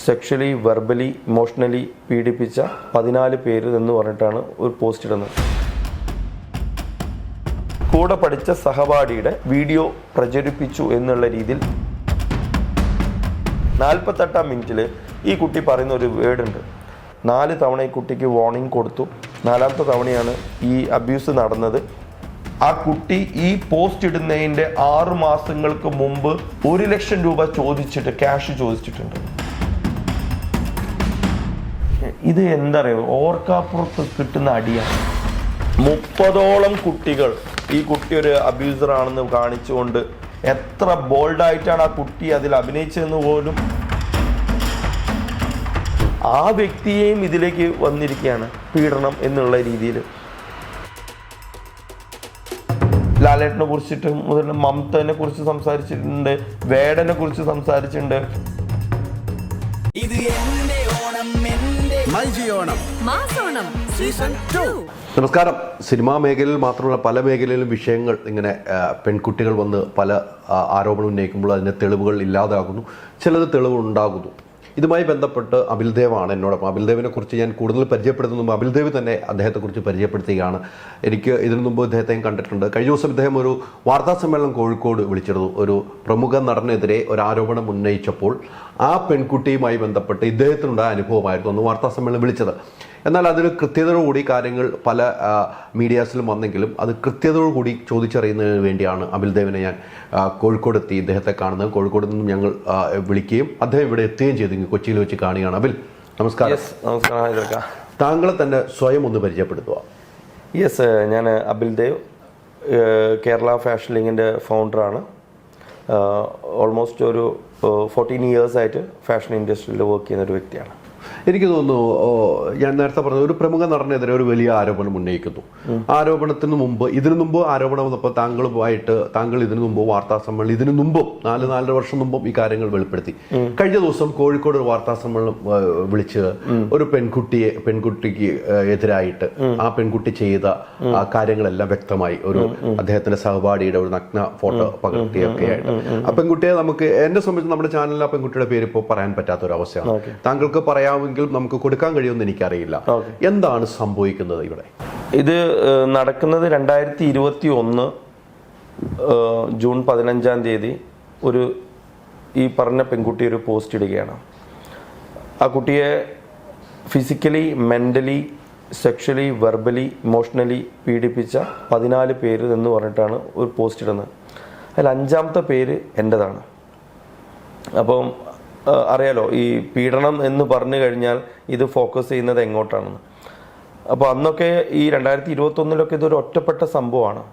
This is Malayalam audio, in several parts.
സെക്ഷലി വെർബലി ഇമോഷണലി പീഡിപ്പിച്ച 14 പേര് എന്ന് പറഞ്ഞിട്ടാണ് ഒരു പോസ്റ്റ് ഇടുന്നത്. കൂടെ പഠിച്ച സഹപാഠിയുടെ വീഡിയോ പ്രചരിപ്പിച്ചു എന്നുള്ള രീതിയിൽ 48-ാം മിനിറ്റിൽ ഈ കുട്ടി പറയുന്ന ഒരു വേർഡ് ഉണ്ട്. 4 തവണ ഈ കുട്ടിക്ക് വാർണിംഗ് കൊടുത്തു. 4ാമത്തെ തവണയാണ് ഈ അബ്യൂസ് നടന്നത്. ആ കുട്ടി ഈ പോസ്റ്റ് ഇടുന്നതിൻ്റെ 6 മാസങ്ങൾക്ക് മുമ്പ് 1 ലക്ഷം രൂപ ചോദിച്ചിട്ട് ക്യാഷ് ചോദിച്ചിട്ടുണ്ട്. ഇത് എന്താ പറയുക, ഓർക്കാപ്പുറത്ത് കിട്ടുന്ന അടിയാണ്. 30ഓളം കുട്ടികൾ ഈ കുട്ടി ഒരു അബ്യൂസർ ആണെന്ന് കാണിച്ചുകൊണ്ട് എത്ര ബോൾഡായിട്ടാണ് ആ കുട്ടി അതിൽ അഭിനയിച്ചതെന്ന് പോലും ആ വ്യക്തിയെയും ഇതിലേക്ക് വന്നിരിക്കുകയാണ് പീഡനം എന്നുള്ള രീതിയിൽ. ലാലേട്ടനെ കുറിച്ചിട്ട് മുതൽ മമതനെ കുറിച്ച് സംസാരിച്ചിട്ടുണ്ട്, വേടനെ കുറിച്ച് സംസാരിച്ചിട്ടുണ്ട്. നമസ്കാരം. സിനിമാ മേഖലയിൽ മാത്രമല്ല പല മേഖലയിലും വിഷയങ്ങൾ ഇങ്ങനെ പെൺകുട്ടികൾ വന്ന് പല ആരോപണം ഉന്നയിക്കുമ്പോൾ അതിൻ്റെ തെളിവുകൾ ഇല്ലാതാകുന്നു, ചിലത് തെളിവ് ഉണ്ടാകുന്നു. ഇതുമായി ബന്ധപ്പെട്ട് അബിൽദേവാണ് എന്നോടൊപ്പം. അബിൽദേവിനെ കുറിച്ച് ഞാൻ കൂടുതൽ പരിചയപ്പെടുത്തുന്നു. അബിൽദേവ് തന്നെ അദ്ദേഹത്തെക്കുറിച്ച് പരിചയപ്പെടുത്തുകയാണ്. എനിക്ക് ഇതിനു മുമ്പ് ഇദ്ദേഹത്തെയും കണ്ടിട്ടുണ്ട്. കഴിഞ്ഞ ദിവസം ഇദ്ദേഹം ഒരു വാർത്താ സമ്മേളനം കോഴിക്കോട് വിളിച്ചിരുന്നു. ഒരു പ്രമുഖ നടനെതിരെ ഒരു ആരോപണം ഉന്നയിച്ചപ്പോൾ ആ പെൺകുട്ടിയുമായി ബന്ധപ്പെട്ട് ഇദ്ദേഹത്തിനുണ്ടായ അനുഭവമായിരുന്നു അന്ന് വാർത്താ സമ്മേളനം വിളിച്ചത്. എന്നാൽ അതിൽ കൃത്യതയോടുകൂടി കാര്യങ്ങൾ പല മീഡിയാസിലും വന്നെങ്കിലും അത് കൃത്യതയോടുകൂടി ചോദിച്ചറിയുന്നതിന് വേണ്ടിയാണ് അബിൽദേവിനെ ഞാൻ കോഴിക്കോടെത്തി ഇദ്ദേഹത്തെ കാണുന്നത്. കോഴിക്കോട് നിന്നും ഞങ്ങൾ വിളിക്കുകയും അദ്ദേഹം ഇവിടെ എത്തുകയും ചെയ്തു. കൊച്ചിയിൽ വെച്ച് കാണുകയാണ്. അബിൽ, നമസ്കാരം. നമസ്കാരം. താങ്കളെ തന്നെ സ്വയം ഒന്ന് പരിചയപ്പെടുത്തുക. യെസ്, ഞാൻ അബിൽദേവ്, കേരള ഫാഷൻ ലീഗിൻ്റെ ഫൗണ്ടറാണ്. ഓൾമോസ്റ്റ് ഒരു 14 ഇയേഴ്സായിട്ട് ഫാഷൻ ഇൻഡസ്ട്രിയിൽ വർക്ക് ചെയ്യുന്ന ഒരു വ്യക്തിയാണ്. എനിക്ക് തോന്നുന്നു ഞാൻ നേരത്തെ പറഞ്ഞത് ഒരു പ്രമുഖ നടനെതിരെ ഒരു വലിയ ആരോപണം ഉന്നയിക്കുന്നു. ആരോപണത്തിന് മുമ്പ് ഇതിനു മുമ്പ് ആരോപണം വന്നപ്പോൾ താങ്കൾ ഇതിനു മുമ്പ് വാർത്താ സമ്മേളനം ഇതിനു മുമ്പും 4-4 വർഷം മുമ്പും ഈ കാര്യങ്ങൾ വെളിപ്പെടുത്തി. കഴിഞ്ഞ ദിവസം കോഴിക്കോട് ഒരു വാർത്താ സമ്മേളനം വിളിച്ച് ഒരു പെൺകുട്ടിക്ക് എതിരായിട്ട് ആ പെൺകുട്ടി ചെയ്ത കാര്യങ്ങളെല്ലാം വ്യക്തമായി ഒരു അദ്ദേഹത്തിന്റെ സഹപാഠിയുടെ ഒരു നഗ്ന ഫോട്ടോ പകർത്തിയൊക്കെ ആയിട്ട് ആ പെൺകുട്ടിയെ നമുക്ക് എന്നെ സംബന്ധിച്ച് നമ്മുടെ ചാനലിൽ ആ പെൺകുട്ടിയുടെ പേര് ഇപ്പോൾ പറയാൻ പറ്റാത്ത ഒരു അവസ്ഥയാണ്. താങ്കൾക്ക് പറയാമെങ്കിൽ നമുക്ക് കൊടുക്കാൻ കഴിയുമെന്ന് എനിക്കറിയില്ല. എന്താണ് സംഭവിക്കുന്നത് ഇവിടെ? ഇത് നടക്കുന്നത് 2021 ജൂൺ 15-ാം തീയതി ഒരു ഈ പറഞ്ഞ പെൺകുട്ടി ഒരു പോസ്റ്റ് ഇടുകയാണ്. ആ കുട്ടിയെ physically, mentally, sexually, verbally, emotionally പീഡിപ്പിച്ച 14 പേര് എന്ന് പറഞ്ഞിട്ടാണ് ഒരു പോസ്റ്റ് ഇടുന്നത്. അതിൽ 5ാമത്തെ പേര് എൻ്റെതാണ്. അപ്പം അറിയാലോ, ഈ പീഡനം എന്ന് പറഞ്ഞു കഴിഞ്ഞാൽ ഇത് ഫോക്കസ് ചെയ്യുന്നത് എങ്ങോട്ടാണെന്ന്. അപ്പോൾ അന്നൊക്കെ ഈ 2021 ഇതൊരു ഒറ്റപ്പെട്ട സംഭവമാണ്.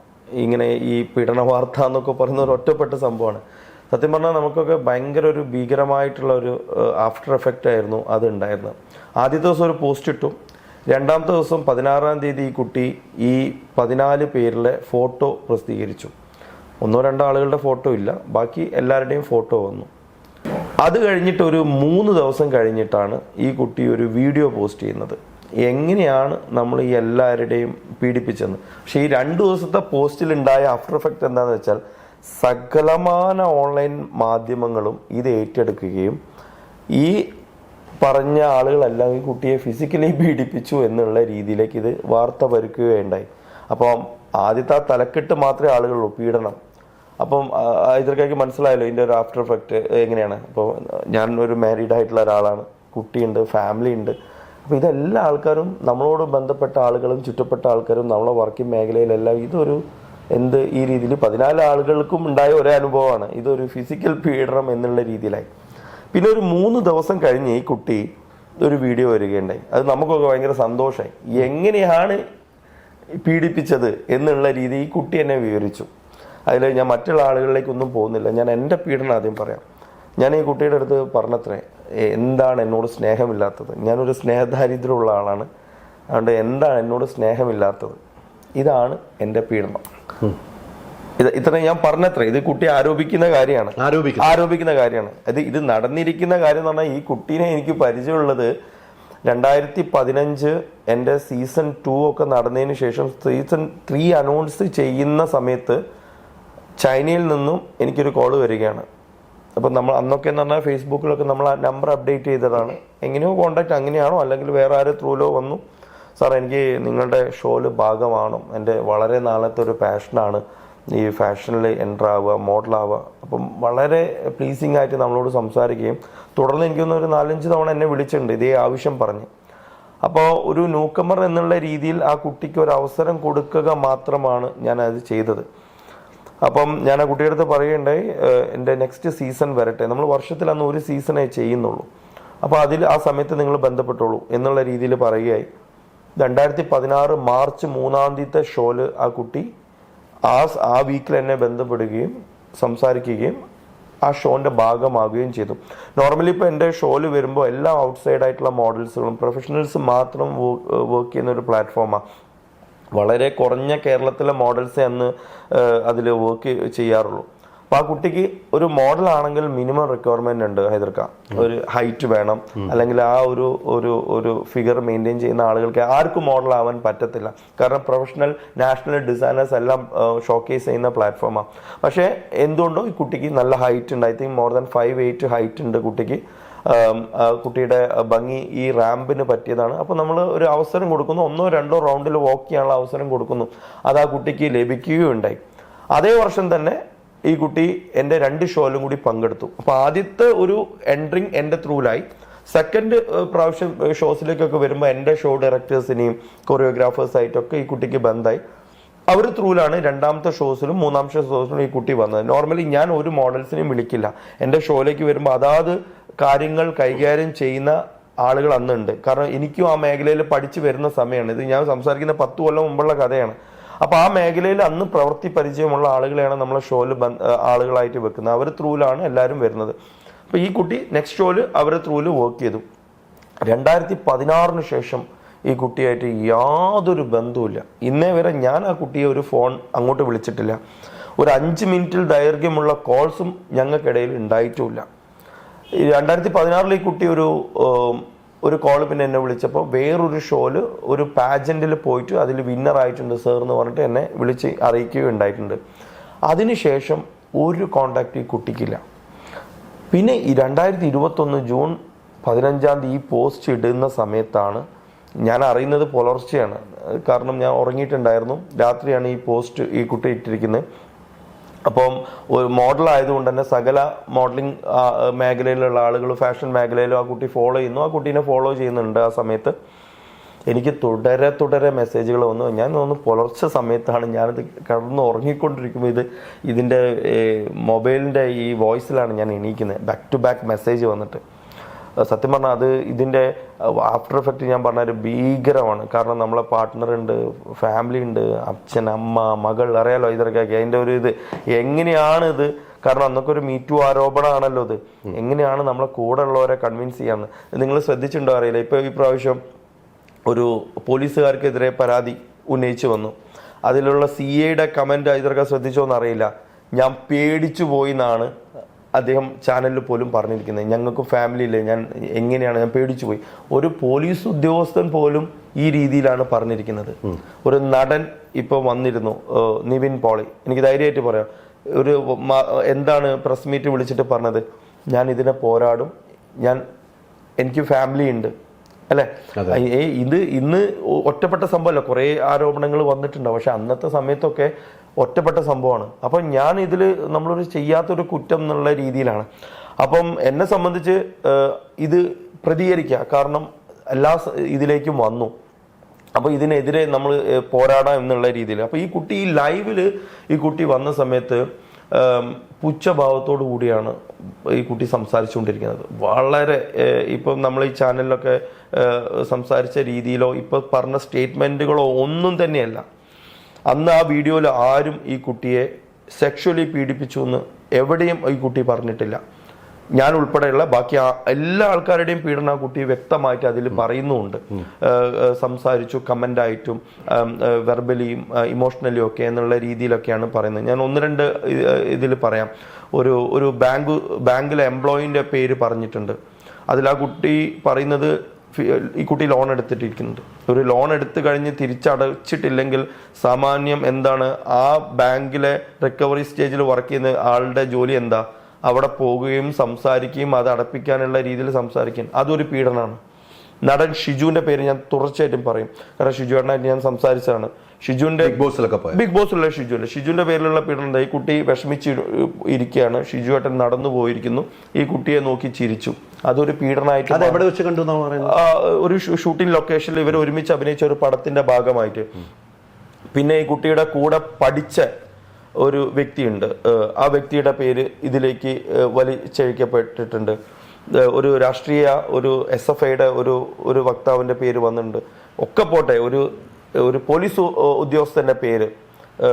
ഇങ്ങനെ ഈ പീഡന വാർത്ത എന്നൊക്കെ പറയുന്ന ഒരു ഒറ്റപ്പെട്ട സംഭവമാണ്. സത്യം പറഞ്ഞാൽ നമുക്കൊക്കെ ഭയങ്കര ഒരു ഭീകരമായിട്ടുള്ള ഒരു ആഫ്റ്റർ എഫക്റ്റ് ആയിരുന്നു അത് ഉണ്ടായിരുന്നത്. ആദ്യത്തെ ദിവസം ഒരു പോസ്റ്റ് ഇട്ടു. 2ാമത്തെ ദിവസം 16-ാം തീയതി ഈ കുട്ടി ഈ 14 പേരിലെ ഫോട്ടോ പ്രസിദ്ധീകരിച്ചു. 1-2 ആളുകളുടെ ഫോട്ടോ ഇല്ല, ബാക്കി എല്ലാവരുടെയും ഫോട്ടോ വന്നു. അത് കഴിഞ്ഞിട്ട് ഒരു 3 ദിവസം കഴിഞ്ഞിട്ടാണ് ഈ കുട്ടി ഒരു വീഡിയോ പോസ്റ്റ് ചെയ്യുന്നത്, എങ്ങനെയാണ് നമ്മൾ ഈ എല്ലാവരുടെയും പീഡിപ്പിച്ചെന്ന്. പക്ഷേ ഈ 2 ദിവസത്തെ പോസ്റ്റിലുണ്ടായ ആഫ്റ്റർ എഫക്റ്റ് എന്താണെന്ന് വെച്ചാൽ സകലമാന ഓൺലൈൻ മാധ്യമങ്ങളും ഇത് ഏറ്റെടുക്കുകയും ഈ പറഞ്ഞ ആളുകളെല്ലാം ഈ കുട്ടിയെ ഫിസിക്കലി പീഡിപ്പിച്ചു എന്നുള്ള രീതിയിലേക്ക് ഇത് വാർത്ത വരുത്തുകയുണ്ടായി. അപ്പം ആദ്യത്തെ ആ തലക്കെട്ട് മാത്രമേ ആളുകളുള്ളൂ, പീഡനം. അപ്പം ഇതൊക്കെ മനസ്സിലായല്ലോ ഇതിൻ്റെ ഒരു ആഫ്റ്റർ എഫക്റ്റ് എങ്ങനെയാണ്. അപ്പോൾ ഞാൻ ഒരു മാരീഡ് ആയിട്ടുള്ള ഒരാളാണ്, കുട്ടിയുണ്ട്, ഫാമിലി ഉണ്ട്. അപ്പോൾ ഇതെല്ലാ ആൾക്കാരും, നമ്മളോട് ബന്ധപ്പെട്ട ആളുകളും ചുറ്റപ്പെട്ട ആൾക്കാരും, നമ്മളെ വർക്കിംഗ് മേഖലയിലെല്ലാം ഇതൊരു ഈ രീതിയിൽ 14 ആളുകൾക്കും ഉണ്ടായ ഒരേ അനുഭവമാണ്. ഇതൊരു ഫിസിക്കൽ പീഡനം എന്നുള്ള രീതിയിലായി. പിന്നെ ഒരു 3 ദിവസം കഴിഞ്ഞ് ഈ കുട്ടി ഒരു വീഡിയോ വരികയുണ്ടായി. അത് നമുക്കൊക്കെ ഭയങ്കര സന്തോഷമായി. എങ്ങനെയാണ് പീഡിപ്പിച്ചത് എന്നുള്ള രീതി ഈ കുട്ടി എന്നെ വിവരിച്ചു. അതിൽ ഞാൻ മറ്റുള്ള ആളുകളിലേക്കൊന്നും പോകുന്നില്ല. ഞാൻ എൻ്റെ പീഡനം ആദ്യം പറയാം. ഞാൻ ഈ കുട്ടിയുടെ അടുത്ത് പറഞ്ഞത്രേ, എന്താണ് എന്നോട് സ്നേഹമില്ലാത്തത്? ഞാനൊരു സ്നേഹദാരിദ്ര്യമുള്ള ആളാണ്, അതുകൊണ്ട് എന്താണ് എന്നോട് സ്നേഹമില്ലാത്തത്? ഇതാണ് എൻ്റെ പീഡനം. ഇത്രയും ഞാൻ പറഞ്ഞത്രേ. ഇത് കുട്ടി ആരോപിക്കുന്ന കാര്യമാണ്. ഇത് നടന്നിരിക്കുന്ന കാര്യം എന്ന് പറഞ്ഞാൽ ഈ കുട്ടീനെ എനിക്ക് പരിചയമുള്ളത് 2015 എൻ്റെ സീസൺ 2 ഒക്കെ നടന്നതിന് ശേഷം സീസൺ 3 അനൗൺസ് ചെയ്യുന്ന സമയത്ത് ചൈനയിൽ നിന്നും എനിക്കൊരു കോള് വരികയാണ്. അപ്പം നമ്മൾ അന്നൊക്കെ എന്ന് പറഞ്ഞാൽ ഫേസ്ബുക്കിലൊക്കെ നമ്മൾ ആ നമ്പർ അപ്ഡേറ്റ് ചെയ്തതാണ്. എങ്ങനെയോ കോൺടാക്ട് അങ്ങനെയാണോ അല്ലെങ്കിൽ വേറെ ആരും ത്രൂലോ വന്നു, സാർ എനിക്ക് നിങ്ങളുടെ ഷോയിൽ ഭാഗമാണോ, എൻ്റെ വളരെ നാളത്തെ ഒരു പാഷനാണ് ഈ ഫാഷനിൽ എൻ്റർ ആവുക, മോഡലാവുക. അപ്പം വളരെ പ്ലീസിങ് ആയിട്ട് നമ്മളോട് സംസാരിക്കുകയും തുടർന്ന് എനിക്കൊന്ന് ഒരു 4-5 തവണ എന്നെ വിളിച്ചിട്ടുണ്ട് ഇതേ ആവശ്യം പറഞ്ഞ്. അപ്പോൾ ഒരു ന്യൂക്കമർ എന്നുള്ള രീതിയിൽ ആ കുട്ടിക്ക് ഒരു അവസരം കൊടുക്കുക മാത്രമാണ് ഞാൻ അത് ചെയ്തത്. അപ്പം ഞാൻ ആ കുട്ടിയുടെ അടുത്ത് പറയുകയുണ്ടായി, എൻ്റെ നെക്സ്റ്റ് സീസൺ വരട്ടെ, നമ്മൾ വർഷത്തിൽ അന്ന് ഒരു സീസണേ ചെയ്യുന്നുള്ളൂ, അപ്പോൾ അതിൽ ആ സമയത്ത് നിങ്ങൾ ബന്ധപ്പെട്ടോളൂ എന്നുള്ള രീതിയിൽ പറയുകയായി. 2016 മാർച്ച് 3 ഷോയിൽ ആ കുട്ടി ആ വീക്കിൽ എന്നെ ബന്ധപ്പെടുകയും സംസാരിക്കുകയും ആ ഷോൻ്റെ ഭാഗമാകുകയും ചെയ്തു. നോർമലി ഇപ്പോൾ എൻ്റെ ഷോയിൽ വരുമ്പോൾ എല്ലാ ഔട്ട്സൈഡ് ആയിട്ടുള്ള മോഡൽസുകളും പ്രൊഫഷണൽസ് മാത്രം വർക്ക് ചെയ്യുന്ന ഒരു പ്ലാറ്റ്ഫോമാണ്. വളരെ കുറഞ്ഞ കേരളത്തിലെ മോഡൽസേ അന്ന് അതിൽ വർക്ക് ചെയ്യാറുള്ളൂ. അപ്പോൾ ആ കുട്ടിക്ക് ഒരു മോഡലാണെങ്കിൽ മിനിമം റിക്വയർമെൻ്റ് ഉണ്ട് ഹൈദർക്ക, ഒരു ഹൈറ്റ് വേണം, അല്ലെങ്കിൽ ആ ഒരു ഫിഗർ മെയിൻറ്റെയിൻ ചെയ്യുന്ന ആളുകൾക്ക് ആർക്കും മോഡലാവാൻ പറ്റത്തില്ല. കാരണം പ്രൊഫഷണൽ നാഷണൽ ഡിസൈനേഴ്സ് എല്ലാം ഷോക്കേസ് ചെയ്യുന്ന പ്ലാറ്റ്ഫോമാണ്. പക്ഷേ എന്തുകൊണ്ടോ ഈ കുട്ടിക്ക് നല്ല ഹൈറ്റ് ഉണ്ട്. I think more than 5'8" height ഉണ്ട് കുട്ടിക്ക്. കുട്ടിയുടെ ഭംഗി ഈ റാമ്പിന് പറ്റിയതാണ്. അപ്പോൾ നമ്മൾ ഒരു അവസരം കൊടുക്കുന്നു, 1-2 റൗണ്ടിൽ വാക്ക് ചെയ്യാനുള്ള അവസരം കൊടുക്കുന്നു. അത് ആ കുട്ടിക്ക് ലഭിക്കുകയുണ്ടായി. അതേ വർഷം തന്നെ ഈ കുട്ടി എൻ്റെ 2 ഷോയിലും കൂടി പങ്കെടുത്തു. അപ്പോൾ ആദ്യത്തെ ഒരു എൻട്രിങ് എൻ്റെ ത്രൂലായി. സെക്കൻഡ് പ്രാവശ്യം ഷോസിലേക്കൊക്കെ വരുമ്പോൾ എൻ്റെ ഷോ ഡയറക്ടേഴ്സിനെയും കൊറിയോഗ്രാഫേഴ്സായിട്ടൊക്കെ ഈ കുട്ടിക്ക് ബന്ധമായി. അവർ ത്രൂലാണ് 2ാമത്തെ ഷോസിലും 3ാമത്തെ ഷോസിലും ഈ കുട്ടി വന്നത്. നോർമലി ഞാൻ ഒരു മോഡൽസിനെയും വിളിക്കില്ല. എൻ്റെ ഷോയിലേക്ക് വരുമ്പോൾ അതാത് കാര്യങ്ങൾ കൈകാര്യം ചെയ്യുന്ന ആളുകൾ അന്നുണ്ട്. കാരണം എനിക്കും ആ മേഖലയിൽ പഠിച്ചു വരുന്ന സമയമാണ് ഇത്. ഞാൻ സംസാരിക്കുന്ന 10 കൊല്ലം മുമ്പുള്ള കഥയാണ്. അപ്പോൾ ആ മേഖലയിൽ അന്ന് പ്രവൃത്തി പരിചയമുള്ള ആളുകളെയാണ് നമ്മളെ ഷോയിൽ ആളുകളായിട്ട് വെക്കുന്നത്. അവർ ത്രൂലാണ് എല്ലാവരും വരുന്നത്. അപ്പോൾ ഈ കുട്ടി നെക്സ്റ്റ് ഷോയിൽ അവരെ ത്രൂല് വർക്ക് ചെയ്തു. 2016 ശേഷം ഈ കുട്ടിയായിട്ട് യാതൊരു ബന്ധവുമില്ല. ഇന്നേ വരെ ഞാൻ ആ കുട്ടിയെ ഒരു ഫോൺ അങ്ങോട്ട് വിളിച്ചിട്ടില്ല. ഒരു 5 മിനിറ്റിൽ ദൈർഘ്യമുള്ള കോൾസും ഞങ്ങൾക്കിടയിൽ ഉണ്ടായിട്ടുമില്ല. 2016 ഈ കുട്ടി ഒരു കോൾ പിന്നെ എന്നെ വിളിച്ചപ്പോൾ വേറൊരു ഷോയിൽ ഒരു പാജൻറ്റിൽ പോയിട്ട് അതിൽ വിന്നറായിട്ടുണ്ട് സർ എന്ന് പറഞ്ഞിട്ട് എന്നെ വിളിച്ച് അറിയിക്കുകയുണ്ടായിട്ടുണ്ട്. അതിനുശേഷം ഒരു കോണ്ടാക്റ്റ് ഈ കുട്ടിക്കില്ല. പിന്നെ ഈ 2021 ജൂൺ 15 ഈ പോസ്റ്റ് ഇടുന്ന സമയത്താണ് ഞാൻ അറിയുന്നത് പുലർച്ചെയാണ്. കാരണം ഞാൻ ഉറങ്ങിയിട്ടുണ്ടായിരുന്നു. രാത്രിയാണ് ഈ പോസ്റ്റ് ഈ കുട്ടി ഇട്ടിരിക്കുന്നത്. അപ്പം ഒരു മോഡലായതുകൊണ്ട് തന്നെ സകല മോഡലിംഗ് മേഖലയിലുള്ള ആളുകൾ, ഫാഷൻ മേഖലയിലും ആ കുട്ടി ഫോളോ ചെയ്യുന്നു. ആ കുട്ടീനെ ഫോളോ ചെയ്യുന്നുണ്ട്. ആ സമയത്ത് എനിക്ക് തുടരെ മെസ്സേജുകൾ വന്നു. ഞാൻ തോന്നുന്നു പുലർച്ചെ സമയത്താണ് ഞാനിത് കിടന്ന് ഉറങ്ങിക്കൊണ്ടിരിക്കുമ്പോൾ ഇതിൻ്റെ മൊബൈലിൻ്റെ ഈ വോയിസിലാണ് ഞാൻ എണീക്കുന്നത്. ബാക്ക് ടു ബാക്ക് മെസ്സേജ് വന്നിട്ട് സത്യം പറഞ്ഞാൽ അത് ഇതിൻ്റെ ആഫ്റ്റർ എഫക്റ്റ് ഞാൻ പറഞ്ഞൊരു ഭീകരമാണ്. കാരണം നമ്മളെ പാർട്ട്ണർ ഉണ്ട്, ഫാമിലി ഉണ്ട്, അച്ഛൻ, അമ്മ, മകൾ, അറിയാലോ ഇതൊക്കെ. അതിൻ്റെ ഒരു എങ്ങനെയാണ് ഇത്, കാരണം അന്നൊക്കെ ഒരു മീറ്റു ആരോപണമാണല്ലോ ഇത്. എങ്ങനെയാണ് നമ്മളെ കൂടെ ഉള്ളവരെ കൺവിൻസ് ചെയ്യാമെന്ന് നിങ്ങൾ ശ്രദ്ധിച്ചിട്ടുണ്ടോ അറിയില്ല. ഇപ്പോൾ ഈ പ്രാവശ്യം ഒരു പോലീസുകാർക്കെതിരെ പരാതി ഉന്നയിച്ചു വന്നു. അതിലുള്ള CAയുടെ കമൻറ്റ് ഇതൊക്കെ ശ്രദ്ധിച്ചോന്ന് അറിയില്ല. ഞാൻ പേടിച്ചു പോയി എന്നാണ് അദ്ദേഹം ചാനലിൽ പോലും പറഞ്ഞിരിക്കുന്നത്. ഞങ്ങൾക്ക് ഫാമിലി ഇല്ലേ, ഞാൻ പേടിച്ചു പോയി. ഒരു പോലീസ് ഉദ്യോഗസ്ഥൻ പോലും ഈ രീതിയിലാണ് പറഞ്ഞിരിക്കുന്നത്. ഒരു നടൻ ഇപ്പോൾ വന്നിരുന്നു, നിവിൻ പോളി, എനിക്ക് ധൈര്യമായിട്ട് പറയാം. എന്താണ് പ്രസ് മീറ്റ് വിളിച്ചിട്ട് പറഞ്ഞത്, ഞാൻ ഇതിനെ പോരാടും, എനിക്ക് ഫാമിലി ഉണ്ട് അല്ലേ. ഇന്ന് ഒറ്റപ്പെട്ട സംഭവമല്ല, കുറേ ആരോപണങ്ങൾ വന്നിട്ടുണ്ടാവും. പക്ഷെ അന്നത്തെ സമയത്തൊക്കെ ഒറ്റപ്പെട്ട സംഭവമാണ്. അപ്പം ഞാൻ ഇതിൽ നമ്മളൊരു ചെയ്യാത്തൊരു കുറ്റം എന്നുള്ള രീതിയിലാണ്. അപ്പം എന്നെ സംബന്ധിച്ച് ഇത് പ്രതികരിക്കുക, കാരണം എല്ലാ ഇതിലേക്കും വന്നു. അപ്പോൾ ഇതിനെതിരെ നമ്മൾ പോരാടാം എന്നുള്ള രീതിയിൽ. അപ്പോൾ ഈ കുട്ടി ഈ ലൈവിൽ ഈ കുട്ടി വന്ന സമയത്ത് പുച്ഛഭാവത്തോടു കൂടിയാണ് ഈ കുട്ടി സംസാരിച്ചുകൊണ്ടിരിക്കുന്നത്. വളരെ ഇപ്പം നമ്മൾ ഈ ചാനലിലൊക്കെ സംസാരിച്ച രീതിയിലോ ഇപ്പോൾ പറഞ്ഞ സ്റ്റേറ്റ്മെൻറ്റുകളോ ഒന്നും തന്നെയല്ല. അന്ന് ആ വീഡിയോയിൽ ആരും ഈ കുട്ടിയെ സെക്ഷുവലി പീഡിപ്പിച്ചു എന്ന് എവിടെയും ഈ കുട്ടി പറഞ്ഞിട്ടില്ല. ഞാൻ ഉൾപ്പെടെയുള്ള ബാക്കി എല്ലാ ആൾക്കാരുടെയും പീഡനം ആ കുട്ടി വ്യക്തമായിട്ട് അതിൽ പറയുന്നുമുണ്ട്. സംസാരിച്ചു, കമൻ്റായിട്ടും വെർബലിയും ഇമോഷണലിയും ഒക്കെ എന്നുള്ള രീതിയിലൊക്കെയാണ് പറയുന്നത്. ഞാൻ 1-2 ഇതിൽ പറയാം. ഒരു ബാങ്കിലെ എംപ്ലോയിൻ്റെ പേര് പറഞ്ഞിട്ടുണ്ട്. അതിൽ ആ കുട്ടി പറയുന്നത്, ഈ കുട്ടി ലോൺ എടുത്തിട്ടിരിക്കുന്നുണ്ട്. ഒരു ലോൺ എടുത്തു കഴിഞ്ഞ് തിരിച്ചടച്ചിട്ടില്ലെങ്കിൽ സാമാന്യം എന്താണ് ആ ബാങ്കിലെ റിക്കവറി സ്റ്റേജിൽ വർക്ക് ചെയ്യുന്ന ആളുടെ ജോലി എന്താ, അവിടെ പോകുകയും സംസാരിക്കുകയും അത് അടപ്പിക്കാനുള്ള രീതിയിൽ സംസാരിക്കുകയും അതൊരു പീഡനമാണ്. നടൻ ഷിജുവിന്റെ പേര് ഞാൻ തുടർച്ചയായിട്ടും പറയും, കാരണം ഷിജുവായിട്ട് ഞാൻ സംസാരിച്ചതാണ്. ഷിജുവിന്റെ ബിഗ് ബോസിലുള്ള ഷിജുവിന്റെ പേരിലുള്ള പീഡനം. ഈ കുട്ടി വിഷമിച്ച് ഇരിക്കുകയാണ്, ഷിജുവേട്ടൻ നടന്നു പോയിരിക്കുന്നു, ഈ കുട്ടിയെ നോക്കി ചിരിച്ചു. അതൊരു പീഡനമായിട്ട് ഒരു ഷൂട്ടിംഗ് ലൊക്കേഷനിൽ ഇവർ ഒരുമിച്ച് അഭിനയിച്ച ഒരു പടത്തിന്റെ ഭാഗമായിട്ട്. പിന്നെ ഈ കുട്ടിയുടെ കൂടെ പഠിച്ച ഒരു വ്യക്തിയുണ്ട്, ആ വ്യക്തിയുടെ പേര് ഇതിലേക്ക് വലിച്ചഴിക്കപ്പെട്ടിട്ടുണ്ട്. ഒരു രാഷ്ട്രീയ ഒരു SFIയുടെ ഒരു വക്താവിന്റെ പേര് വന്നിട്ടുണ്ട്. ഒക്കെ പോട്ടെ, ഒരു പോലീസ് ഉദ്യോഗസ്ഥന്റെ പേര്,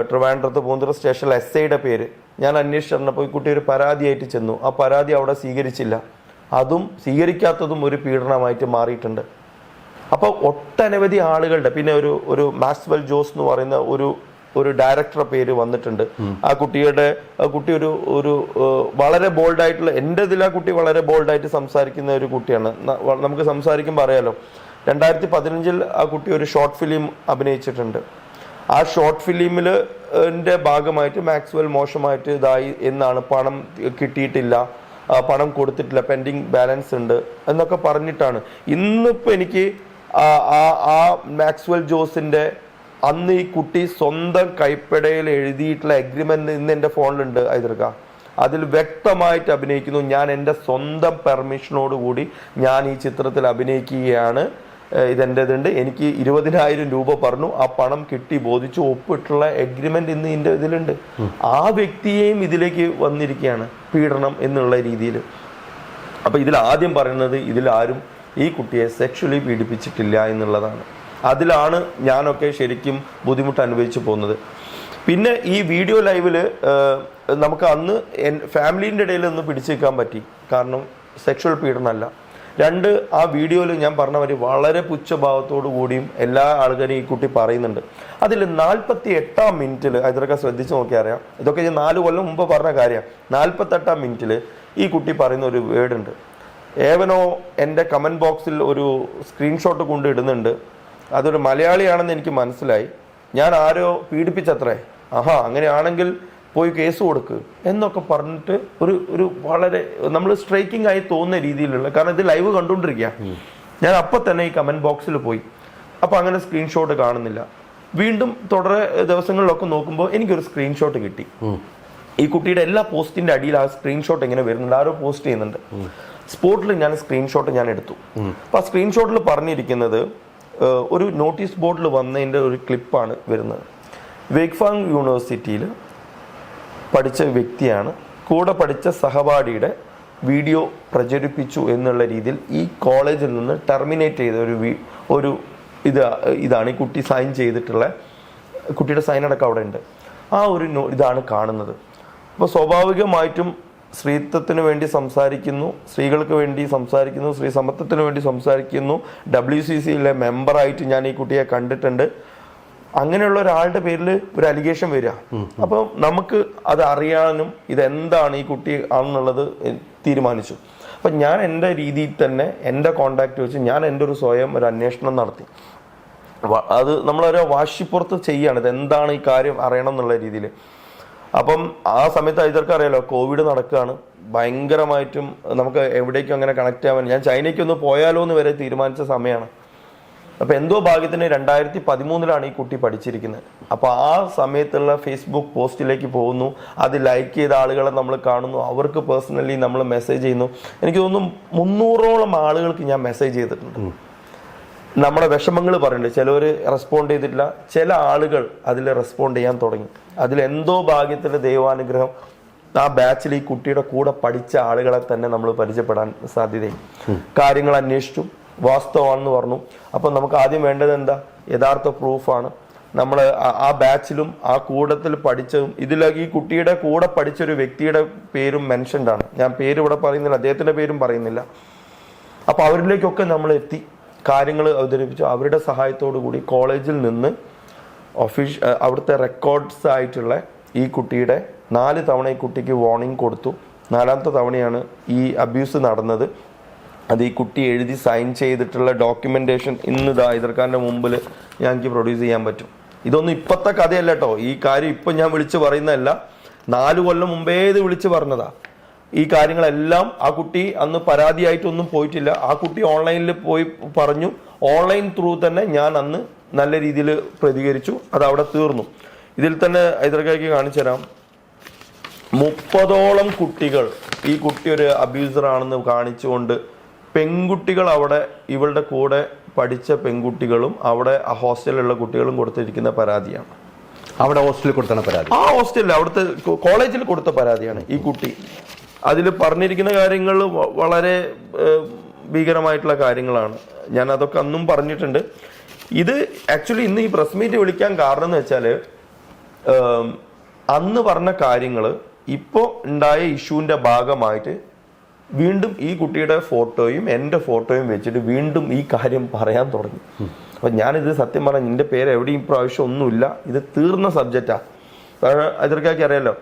ട്രിവാൻഡ്രത്ത് പൂന്തുറ സ്റ്റേഷനിൽ SIയുടെ പേര് ഞാൻ അന്വേഷിച്ചപ്പോൾ ഈ കുട്ടി ഒരു പരാതിയായിട്ട് ചെന്നു. ആ പരാതി അവിടെ സ്വീകരിച്ചില്ല. അതും സ്വീകരിക്കാത്തതും ഒരു പീഡനമായിട്ട് മാറിയിട്ടുണ്ട്. അപ്പോൾ ഒട്ടനവധി ആളുകളുടെ, പിന്നെ ഒരു മാക്സ്വെൽ ജോസ് എന്ന് പറയുന്ന ഒരു ഡയറക്ടറുടെ പേര് വന്നിട്ടുണ്ട്. ആ കുട്ടി ഒരു വളരെ ബോൾഡായിട്ടുള്ള, എൻ്റെ ഇതിൽ ആ കുട്ടി വളരെ ബോൾഡായിട്ട് സംസാരിക്കുന്ന ഒരു കുട്ടിയാണ്. നമുക്ക് സംസാരിക്കുമ്പോൾ അറിയാലോ, 2015 ആ കുട്ടി ഒരു ഷോർട്ട് ഫിലിം അഭിനയിച്ചിട്ടുണ്ട്. ആ ഷോർട്ട് ഫിലിമിൽ ഭാഗമായിട്ട് മാക്സ്വെൽ മോശമായിട്ട് ഇതായി എന്നാണ്, പണം കിട്ടിയിട്ടില്ല, പണം കൊടുത്തിട്ടില്ല, പെൻഡിങ് ബാലൻസ് ഉണ്ട് എന്നൊക്കെ പറഞ്ഞിട്ടാണ്. ഇന്നിപ്പോൾ എനിക്ക് ആ മാക്സ്വെൽ ജോസിന്റെ അന്ന് ഈ കുട്ടി സ്വന്തം കൈപ്പടയിൽ എഴുതിയിട്ടുള്ള എഗ്രിമെന്റ് ഇന്ന് എൻ്റെ ഫോണിലുണ്ട് ഹൈദർക്ക. അതിൽ വ്യക്തമായിട്ട് അഭിനയിക്കുന്നു, ഞാൻ എൻ്റെ സ്വന്തം പെർമിഷനോടുകൂടി ഞാൻ ഈ ചിത്രത്തിൽ അഭിനയിക്കുകയാണ്, ഇതെൻ്റെതുണ്ട്, എനിക്ക് 20,000 രൂപ പറഞ്ഞു, ആ പണം കിട്ടി ബോധിച്ചു, ഒപ്പിട്ടുള്ള എഗ്രിമെന്റ് ഇന്ന് ഇതിൻ്റെ ഇതിലുണ്ട്. ആ വ്യക്തിയെയും ഇതിലേക്ക് വന്നിരിക്കുകയാണ് പീഡനം എന്നുള്ള രീതിയിൽ. അപ്പൊ ഇതിൽ ആദ്യം പറയുന്നത്, ഇതിലാരും ഈ കുട്ടിയെ സെക്ഷലി പീഡിപ്പിച്ചിട്ടില്ല എന്നുള്ളതാണ്. അതിലാണ് ഞാനൊക്കെ ശരിക്കും ബുദ്ധിമുട്ട് അനുഭവിച്ചു പോകുന്നത്. പിന്നെ ഈ വീഡിയോ ലൈവില് നമുക്ക് അന്ന് ഫാമിലിൻ്റെ ഇടയിൽ ഒന്ന് പിടിച്ചു നിൽക്കാൻ പറ്റി, കാരണം സെക്ഷൽ പീഡനമല്ല. 2, ആ വീഡിയോയിൽ ഞാൻ പറഞ്ഞ മാതിരി വളരെ പുച്ഛഭാവത്തോടു കൂടിയും എല്ലാ ആൾക്കാരും ഈ കുട്ടി പറയുന്നുണ്ട്. അതിൽ 48-ാം മിനിറ്റിൽ ഇതൊക്കെ ശ്രദ്ധിച്ച് നോക്കിയാൽ അറിയാം, ഇതൊക്കെ ഞാൻ 4 കൊല്ലം മുമ്പ് പറഞ്ഞ കാര്യമാണ്. 48-ാം മിനിറ്റിൽ ഈ കുട്ടി പറയുന്ന ഒരു വേർഡ് ഉണ്ട്. ഏവനോ എൻ്റെ കമൻറ്റ് ബോക്സിൽ ഒരു സ്ക്രീൻഷോട്ട് കൊണ്ട് ഇടുന്നുണ്ട്, അതൊരു മലയാളിയാണെന്ന് എനിക്ക് മനസ്സിലായി, ഞാൻ ആരോ പീഡിപ്പിച്ചത്രേ, അങ്ങനെയാണെങ്കിൽ പോയി കേസ് കൊടുക്ക് എന്നൊക്കെ പറഞ്ഞിട്ട് ഒരു വളരെ നമ്മൾ സ്ട്രൈക്കിംഗ് ആയി തോന്നുന്ന രീതിയിലുള്ള, കാരണം ഇത് ലൈവ് കണ്ടുകൊണ്ടിരിക്കുക. ഞാൻ അപ്പം തന്നെ ഈ കമൻറ്റ് ബോക്സിൽ പോയി, അപ്പം അങ്ങനെ സ്ക്രീൻഷോട്ട് കാണുന്നില്ല. വീണ്ടും തുടരെ ദിവസങ്ങളിലൊക്കെ നോക്കുമ്പോൾ എനിക്കൊരു സ്ക്രീൻഷോട്ട് കിട്ടി. ഈ കുട്ടിയുടെ എല്ലാ പോസ്റ്റിന്റെ അടിയിൽ ആ സ്ക്രീൻഷോട്ട് ഇങ്ങനെ വരുന്നുണ്ട്, ആരോ പോസ്റ്റ് ചെയ്യുന്നുണ്ട്. സ്പോട്ടിൽ ഞാൻ സ്ക്രീൻഷോട്ട് ഞാൻ എടുത്തു. അപ്പം ആ സ്ക്രീൻഷോട്ടിൽ പറഞ്ഞിരിക്കുന്നത് ഒരു നോട്ടീസ് ബോർഡിൽ വന്നതിൻ്റെ ഒരു ക്ലിപ്പാണ് വരുന്നത്. വേക്ക്ഫാങ് യൂണിവേഴ്സിറ്റിയിൽ പഠിച്ച വ്യക്തിയാണ്, കൂടെ പഠിച്ച സഹപാഠിയുടെ വീഡിയോ പ്രചരിപ്പിച്ചു എന്നുള്ള രീതിയിൽ ഈ കോളേജിൽ നിന്ന് ടെർമിനേറ്റ് ചെയ്ത ഒരു ഇതാണ് ഈ കുട്ടി സൈൻ ചെയ്തിട്ടുള്ള, കുട്ടിയുടെ സൈൻ അടക്കം അവിടെ ഉണ്ട്. ആ ഒരു ഇതാണ് കാണുന്നത്. അപ്പോൾ സ്വാഭാവികമായിട്ടും സ്ത്രീത്വത്തിന് വേണ്ടി സംസാരിക്കുന്നു, സ്ത്രീകൾക്ക് വേണ്ടി സംസാരിക്കുന്നു, സ്ത്രീ സമത്വത്തിന് വേണ്ടി സംസാരിക്കുന്നു, WCCയിലെ മെമ്പറായിട്ട് ഞാൻ ഈ കുട്ടിയെ കണ്ടിട്ടുണ്ട്. അങ്ങനെയുള്ള ഒരാളുടെ പേരിൽ ഒരു അലിഗേഷൻ വരിക. അപ്പോൾ നമുക്ക് അത് അറിയാനും ഇതെന്താണ് ഈ കുട്ടി ആണെന്നുള്ളത് തീരുമാനിച്ചു. അപ്പം ഞാൻ എൻ്റെ രീതിയിൽ തന്നെ എൻ്റെ കോണ്ടാക്ട് വെച്ച് ഞാൻ എൻ്റെ ഒരു സ്വയം ഒരു അന്വേഷണം നടത്തി. അത് നമ്മളൊരു വാശിപ്പുറത്ത് ചെയ്യാണ്, ഇതെന്താണ് ഈ കാര്യം അറിയണം എന്നുള്ള രീതിയിൽ. അപ്പം ആ സമയത്ത് ഇതൊക്കെ അറിയാലോ, കോവിഡ് നടക്കുകയാണ്, ഭയങ്കരമായിട്ടും നമുക്ക് എവിടേക്കും അങ്ങനെ കണക്ട് ആവാൻ, ഞാൻ ചൈനയ്ക്കൊന്ന് പോയാലോ എന്ന് വരെ തീരുമാനിച്ച സമയമാണ്. അപ്പം എന്തോ ഭാഗ്യത്തിന് 2013 ഈ കുട്ടി പഠിച്ചിരിക്കുന്നത്. അപ്പോൾ ആ സമയത്തുള്ള ഫേസ്ബുക്ക് പോസ്റ്റിലേക്ക് പോകുന്നു, അത് ലൈക്ക് ചെയ്ത ആളുകളെ നമ്മൾ കാണുന്നു, അവർക്ക് പേഴ്സണലി നമ്മൾ മെസ്സേജ് ചെയ്യുന്നു. എനിക്ക് തോന്നുന്നു 300ഓളം ആളുകൾക്ക് ഞാൻ മെസ്സേജ് ചെയ്തിട്ടുണ്ട്, നമ്മുടെ വിഷമങ്ങൾ പറയുന്നുണ്ട്. ചിലവർ റെസ്പോണ്ട് ചെയ്തിട്ടില്ല, ചില ആളുകൾ അതിൽ റെസ്പോണ്ട് ചെയ്യാൻ തുടങ്ങി. അതിലെന്തോ ഭാഗ്യത്തിൻ്റെ ദൈവാനുഗ്രഹം ആ ബാച്ചിൽ ഈ കുട്ടിയുടെ കൂടെ പഠിച്ച ആളുകളെ തന്നെ നമ്മൾ പരിചയപ്പെടാൻ സാധ്യതയും. കാര്യങ്ങൾ അന്വേഷിച്ചു, വാസ്തവമാണെന്ന് പറഞ്ഞു. അപ്പം നമുക്ക് ആദ്യം വേണ്ടത് എന്താ? യഥാർത്ഥ പ്രൂഫാണ്. നമ്മൾ ആ ബാച്ചിലും ആ കൂടത്തിൽ പഠിച്ചതും ഇതിലേക്ക് ഈ കുട്ടിയുടെ കൂടെ പഠിച്ചൊരു വ്യക്തിയുടെ പേരും മെൻഷൻഡ് ആണ്. ഞാൻ പേര് ഇവിടെ പറയുന്നില്ല, അദ്ദേഹത്തിൻ്റെ പേരും പറയുന്നില്ല. അപ്പം അവരിലേക്കൊക്കെ നമ്മൾ എത്തി, കാര്യങ്ങൾ അവതരിപ്പിച്ചു. അവരുടെ സഹായത്തോടു കൂടി കോളേജിൽ നിന്ന് അവിടുത്തെ റെക്കോർഡ്സ് ആയിട്ടുള്ള ഈ കുട്ടിയുടെ 4 തവണ ഈ കുട്ടിക്ക് വാർണിംഗ് കൊടുത്തു. 4ാമത്തെ തവണയാണ് ഈ അബ്യൂസ് നടന്നത്. അത് ഈ കുട്ടി എഴുതി സൈൻ ചെയ്തിട്ടുള്ള ഡോക്യുമെന്റേഷൻ ഇന്ന് ഹൈദർഖാന്റെ മുമ്പിൽ ഞങ്ങൾക്ക് പ്രൊഡ്യൂസ് ചെയ്യാൻ പറ്റും. ഇതൊന്നും ഇപ്പോഴത്തെ കഥയല്ല കേട്ടോ, ഈ കാര്യം ഇപ്പം ഞാൻ വിളിച്ച് പറയുന്നതല്ല, 4 കൊല്ലം മുമ്പേ ഇത് വിളിച്ച് പറഞ്ഞതാ. ഈ കാര്യങ്ങളെല്ലാം ആ കുട്ടി അന്ന് പരാതിയായിട്ടൊന്നും പോയിട്ടില്ല. ആ കുട്ടി ഓൺലൈനിൽ പോയി പറഞ്ഞു. ഓൺലൈൻ ത്രൂ തന്നെ ഞാൻ അന്ന് നല്ല രീതിയിൽ പ്രതികരിച്ചു. അത് അവിടെ തീർന്നു. ഇതിൽ തന്നെ ഹൈദർക്കായ്ക്ക് കാണിച്ചു തരാം. 30ഓളം കുട്ടികൾ ഈ കുട്ടി ഒരു അബ്യൂസർ ആണെന്ന് കാണിച്ചുകൊണ്ട് പെൺകുട്ടികൾ അവിടെ ഇവളുടെ കൂടെ പഠിച്ച പെൺകുട്ടികളും അവിടെ ആ ഹോസ്റ്റലിലുള്ള കുട്ടികളും കൊടുത്തിരിക്കുന്ന പരാതിയാണ്. അവിടെ ഹോസ്റ്റലിൽ കൊടുത്താണ് പരാതി. ആ ഹോസ്റ്റലിൽ അവിടുത്തെ കോളേജിൽ കൊടുത്ത പരാതിയാണ് ഈ കുട്ടി. അതിൽ പറഞ്ഞിരിക്കുന്ന കാര്യങ്ങൾ വളരെ ഭീകരമായിട്ടുള്ള കാര്യങ്ങളാണ്. ഞാൻ അതൊക്കെ അന്നും പറഞ്ഞിട്ടുണ്ട്. ഇത് ആക്ച്വലി ഇന്ന് ഈ പ്രസ് മീറ്റ് വിളിക്കാൻ കാരണം എന്ന് വെച്ചാൽ അന്ന് പറഞ്ഞ കാര്യങ്ങൾ ഇപ്പോൾ ഉണ്ടായ ഇഷ്യൂവിൻ്റെ ഭാഗമായിട്ട് വീണ്ടും ഈ കുട്ടിയുടെ ഫോട്ടോയും എൻ്റെ ഫോട്ടോയും വെച്ചിട്ട് വീണ്ടും ഈ കാര്യം പറയാൻ തുടങ്ങി. അപ്പം ഞാനിത് സത്യം പറഞ്ഞാൽ നിന്റെ പേര് എവിടെയും പ്രാവശ്യം ഒന്നുമില്ല, ഇത് തീർന്ന സബ്ജക്റ്റാണ്. കാരണം ഹൈദർക്കായ്ക്ക് അറിയാലോ,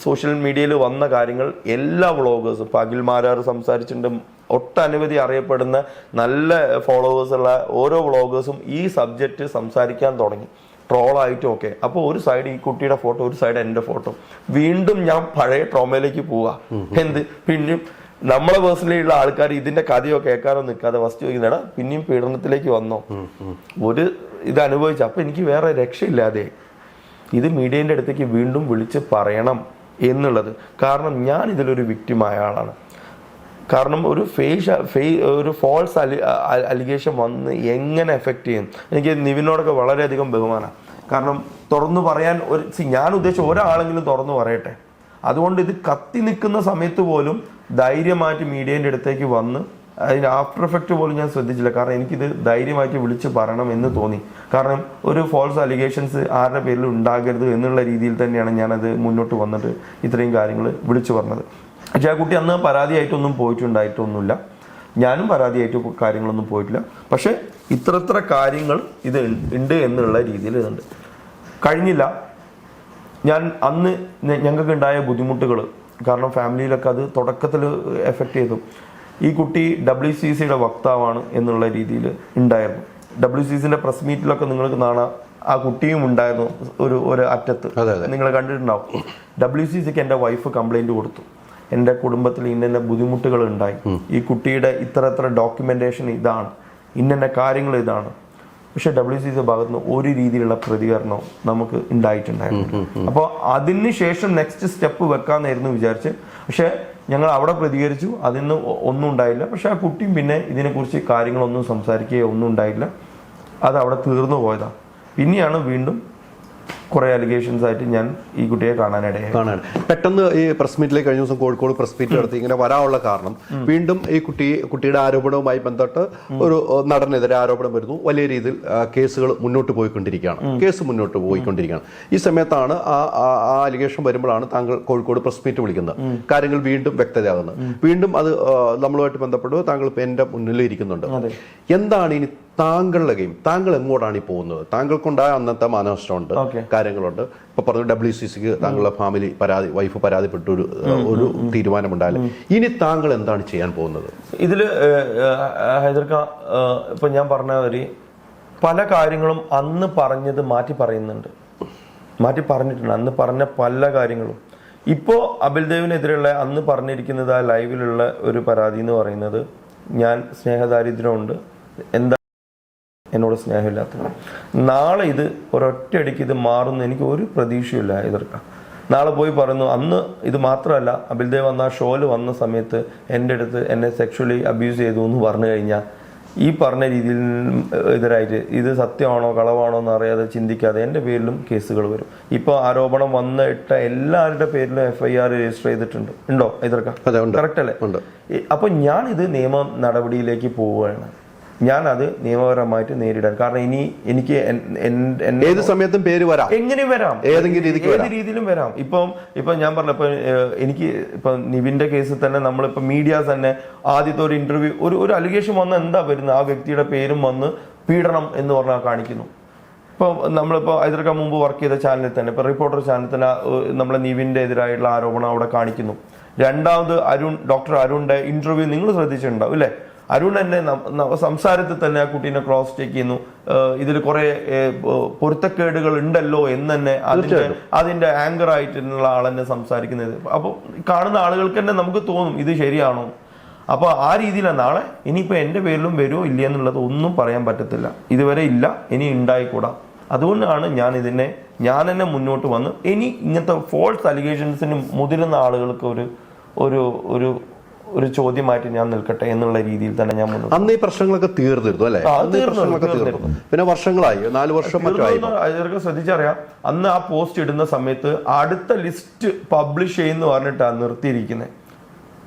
സോഷ്യൽ മീഡിയയിൽ വന്ന കാര്യങ്ങൾ എല്ലാ വ്ളോഗേഴ്സും, ഇപ്പം അഖിൽ മാരാർ സംസാരിച്ചിട്ടുണ്ട്, ഒട്ടനവധി അറിയപ്പെടുന്ന നല്ല ഫോളോവേഴ്സുള്ള ഓരോ വ്ളോഗേഴ്സും ഈ സബ്ജക്റ്റ് സംസാരിക്കാൻ തുടങ്ങി, ട്രോളായിട്ടും ഒക്കെ. അപ്പോൾ ഒരു സൈഡ് ഈ കുട്ടിയുടെ ഫോട്ടോ, ഒരു സൈഡ് എൻ്റെ ഫോട്ടോ. വീണ്ടും ഞാൻ പഴയ ട്രോമയിലേക്ക് പോവാ. എന്ത് പിന്നെയും നമ്മളെ പേഴ്സണലിയുള്ള ആൾക്കാർ ഇതിന്റെ കഥയോ കേൾക്കാനോ നിൽക്കാതെ ഫസ്റ്റ് ചോദിക്കുന്നേടാ പിന്നെയും പീഡനത്തിലേക്ക് വന്നോ, ഒരു ഇത് അനുഭവിച്ചു. അപ്പൊ എനിക്ക് വേറെ രക്ഷയില്ലാതെ ഇത് മീഡിയന്റെ അടുത്തേക്ക് വീണ്ടും വിളിച്ച് പറയണം എന്നുള്ളത്. കാരണം ഞാൻ ഇതിലൊരു വിക്ടിമായ ആളാണ്. കാരണം ഒരു ഫോൾസ് അലിഗേഷൻ വന്ന് എങ്ങനെ എഫക്റ്റ് ചെയ്യും. എനിക്ക് നിവിനോടൊക്കെ വളരെയധികം ബഹുമാനമാണ്. കാരണം തുറന്നു പറയാൻ ഞാൻ ഉദ്ദേശിച്ച ഒരാളെങ്കിലും തുറന്നു പറയട്ടെ. അതുകൊണ്ട് ഇത് കത്തി നിൽക്കുന്ന സമയത്ത് പോലും ധൈര്യമായിട്ട് മീഡിയൻ്റെ അടുത്തേക്ക് വന്ന് അതിന് ആഫ്റ്റർ എഫക്റ്റ് പോലും ഞാൻ ശ്രദ്ധിച്ചില്ല. കാരണം എനിക്കിത് ധൈര്യമായിട്ട് വിളിച്ച് പറയണം എന്ന് തോന്നി. കാരണം ഒരു ഫോൾസ് അലിഗേഷൻസ് ആരുടെ പേരിൽ ഉണ്ടാകരുത് എന്നുള്ള രീതിയിൽ തന്നെയാണ് ഞാനത് മുന്നോട്ട് വന്നിട്ട് ഇത്രയും കാര്യങ്ങൾ വിളിച്ചു പറഞ്ഞത്. പക്ഷെ ആ കുട്ടി അന്ന് പരാതിയായിട്ടൊന്നും പോയിട്ടുണ്ടായിട്ടൊന്നുമില്ല. ഞാനും പരാതിയായിട്ട് കാര്യങ്ങളൊന്നും പോയിട്ടില്ല. പക്ഷെ ഇത്ര കാര്യങ്ങൾ ഇത് ഉണ്ട് എന്നുള്ള രീതിയിൽ ഇതുണ്ട്. കഴിഞ്ഞില്ല. ഞാൻ അന്ന് ഞങ്ങൾക്ക് ഉണ്ടായ ബുദ്ധിമുട്ടുകൾ കാരണം ഫാമിലിയിലൊക്കെ അത് തുടക്കത്തിൽ എഫക്റ്റ് ചെയ്തു. ഈ കുട്ടി WCCയുടെ വക്താവാണ് എന്നുള്ള രീതിയിൽ ഉണ്ടായിരുന്നു. WCCന്റെ പ്രസ് മീറ്റിലൊക്കെ നിങ്ങൾക്ക് കാണാം, ആ കുട്ടിയും ഉണ്ടായിരുന്നു ഒരു അറ്റത്ത്. നിങ്ങൾ കണ്ടിട്ടുണ്ടാവും. WCCക്ക് എൻ്റെ വൈഫ് കംപ്ലൈന്റ് കൊടുത്തു, എൻ്റെ കുടുംബത്തിൽ ഇന്ന ബുദ്ധിമുട്ടുകൾ ഉണ്ടായി, ഈ കുട്ടിയുടെ ഇത്ര ഡോക്യുമെന്റേഷൻ ഇതാണ്, ഇന്ന കാര്യങ്ങൾ ഇതാണ്. പക്ഷെ WCC ഭാഗത്ത് നിന്ന് ഒരു രീതിയിലുള്ള പ്രതികരണവും നമുക്ക് ഉണ്ടായിട്ടുണ്ടായിരുന്നു. അപ്പോൾ അതിന് ശേഷം നെക്സ്റ്റ് സ്റ്റെപ്പ് വെക്കാന്നായിരുന്നു വിചാരിച്ച്. പക്ഷെ ഞങ്ങൾ അവിടെ പ്രതികരിച്ചു, അതിന് ഒന്നും ഉണ്ടായില്ല. പക്ഷെ ആ കുട്ടിയും പിന്നെ ഇതിനെക്കുറിച്ച് കാര്യങ്ങളൊന്നും സംസാരിക്കുകയോ ഒന്നും ഉണ്ടായില്ല. അത് അവിടെ തീർന്നു പോയതാണ്. പിന്നെയാണ് വീണ്ടും കുറെ അലിഗേഷൻസ് ആയിട്ട് ഞാൻ ഈ കുട്ടിയെ കാണാനിടയായി. പെട്ടെന്ന് ഈ പ്രസ് മീറ്റിലേക്ക് കഴിഞ്ഞ ദിവസം കോഴിക്കോട് പ്രസ് മീറ്റ് നടത്തി ഇങ്ങനെ വരാനുള്ള കാരണം വീണ്ടും ഈ കുട്ടിയുടെ ആരോപണവുമായി ബന്ധപ്പെട്ട് ഒരു നടനെതിരെ ആരോപണം വരുന്നു. വലിയ രീതിയിൽ കേസുകൾ മുന്നോട്ട് പോയിക്കൊണ്ടിരിക്കുകയാണ്. ഈ സമയത്താണ് ആ അലിഗേഷൻ വരുമ്പോഴാണ് താങ്കൾ കോഴിക്കോട് പ്രസ് മീറ്റ് വിളിക്കുന്നത്. കാര്യങ്ങൾ വീണ്ടും വ്യക്തതയാകുന്നത്. വീണ്ടും അത് നമ്മളുമായിട്ട് ബന്ധപ്പെട്ട് താങ്കൾ ഇപ്പം എൻ്റെ മുന്നിൽ ഇരിക്കുന്നുണ്ട്. എന്താണ് ഇനി താങ്കളുടെ ഗെയിം? താങ്കൾ എങ്ങോട്ടാണ് ഈ പോകുന്നത്? താങ്കൾക്കുണ്ടായ അന്നത്തെ മാനനഷ്ടമുണ്ട്, കാര്യങ്ങളുണ്ട്. ഇപ്പൊ പറഞ്ഞു WCCക്ക് താങ്കളുടെ ഫാമിലി വൈഫ് പരാതിപ്പെട്ട ഒരു തീരുമാനമുണ്ടായാലും ഇനി താങ്കൾ എന്താണ് ചെയ്യാൻ പോകുന്നത്? ഇതില് ഹൈദർക്ക ഇപ്പൊ ഞാൻ പറഞ്ഞ പല കാര്യങ്ങളും അന്ന് പറഞ്ഞത് മാറ്റി പറഞ്ഞിട്ടുണ്ട്. അന്ന് പറഞ്ഞ പല കാര്യങ്ങളും ഇപ്പോ അബിൽദേവിനെതിരെയുള്ള അന്ന് പറഞ്ഞിരിക്കുന്നത് ആ ലൈവിലുള്ള ഒരു പരാതി എന്ന് പറയുന്നത്, ഞാൻ സ്നേഹദാരിദ്ര്യമുണ്ട്, എന്താ എന്നോട് സ്നേഹമില്ലാത്തത്. നാളെ ഇത് ഒരൊറ്റയടിക്ക് ഇത് മാറുന്ന എനിക്ക് ഒരു പ്രതീക്ഷയില്ല എതിർക്കാം. നാളെ പോയി പറയുന്നു. അന്ന് ഇത് മാത്രമല്ല, അബിൽദേവ് അന്ന് ആ ഷോയിൽ വന്ന സമയത്ത് എൻ്റെ അടുത്ത് എന്നെ സെക്ഷുവലി അബ്യൂസ് ചെയ്തു എന്ന് പറഞ്ഞു കഴിഞ്ഞാൽ ഈ പറഞ്ഞ രീതിയിൽ എതിരായിട്ട് ഇത് സത്യമാണോ കളവാണോ എന്ന് അറിയാതെ ചിന്തിക്കാതെ എൻ്റെ പേരിലും കേസുകൾ വരും. ഇപ്പോൾ ആരോപണം വന്നിട്ട എല്ലാവരുടെ പേരിലും FIR രജിസ്റ്റർ ചെയ്തിട്ടുണ്ട്. ഉണ്ടോ എതിർക്കാം? കറക്റ്റ് അല്ലേ? അപ്പോൾ ഞാനിത് നിയമ നടപടിയിലേക്ക് പോവുകയാണ്. ഞാൻ അത് നിയമപരമായിട്ട് നേരിടാൻ. കാരണം ഇനി എനിക്ക് ഏത് സമയത്തും പേര് വരാം, എങ്ങനെ വരാം, ഏത് രീതിയിലും വരാം. ഇപ്പം ഞാൻ പറഞ്ഞ എനിക്ക് നിവിന്റെ കേസിൽ തന്നെ നമ്മളിപ്പോ മീഡിയാസ് തന്നെ ആദ്യത്തെ ഒരു ഇന്റർവ്യൂ ഒരു അലിഗേഷൻ വന്ന് എന്താ വരുന്നത്, ആ വ്യക്തിയുടെ പേരും വന്ന് പീഡനം എന്ന് പറഞ്ഞാൽ കാണിക്കുന്നു. ഇപ്പോൾ നമ്മളിപ്പോൾ ഹൈദർക്ക മുമ്പ് വർക്ക് ചെയ്ത ചാനലിൽ തന്നെ, ഇപ്പൊ റിപ്പോർട്ടർ ചാനലിൽ തന്നെ നമ്മളെ നിവിന്റെ എതിരായിട്ടുള്ള ആരോപണം അവിടെ കാണിക്കുന്നു. രണ്ടാമത് ഡോക്ടർ അരുണിന്റെ ഇന്റർവ്യൂ നിങ്ങൾ ശ്രദ്ധിച്ചിട്ടുണ്ടാവും അല്ലേ? അരുൺ എന്നെ സംസാരത്തിൽ തന്നെ ആ കുട്ടീനെ ക്രോസ് ചെക്ക് ചെയ്യുന്നു. ഇതിൽ കുറെ പൊരുത്തക്കേടുകൾ ഉണ്ടല്ലോ എന്ന് തന്നെ അതിന്റെ ആങ്കർ ആയിട്ടുള്ള ആളെന്നെ സംസാരിക്കുന്നത്. അപ്പോൾ കാണുന്ന ആളുകൾക്ക് തന്നെ നമുക്ക് തോന്നും ഇത് ശരിയാണോ. അപ്പൊ ആ രീതിയിലാണ്. നാളെ ഇനിയിപ്പോ എന്റെ പേരിലും വരുമോ ഇല്ല എന്നുള്ളത് ഒന്നും പറയാൻ പറ്റത്തില്ല. ഇതുവരെ ഇല്ല, ഇനി ഉണ്ടായിക്കൂടാ. അതുകൊണ്ടാണ് ഞാൻ തന്നെ മുന്നോട്ട് വന്ന് ഇനി ഇങ്ങനത്തെ ഫോൾസ് അലിഗേഷൻസിന് മുതിരുന്ന ആളുകൾക്ക് ഒരു ചോദ്യമായിട്ട് ഞാൻ നിൽക്കട്ടെ എന്നുള്ള രീതിയിൽ തന്നെ ഞാൻ മുന്നോട്ട്. അന്ന് ഈ പ്രശ്നങ്ങളൊക്കെ തീർന്നിരുന്നു അല്ലെ? പിന്നെ വർഷങ്ങളായി, 4 വർഷം മറ്റായി. ശ്രദ്ധിച്ചറിയാം, അന്ന് ആ പോസ്റ്റ് ഇടുന്ന സമയത്ത് അടുത്ത ലിസ്റ്റ് പബ്ലിഷ് ചെയ്യുന്ന പറഞ്ഞിട്ടാണ് നിർത്തിയിരിക്കുന്നത്.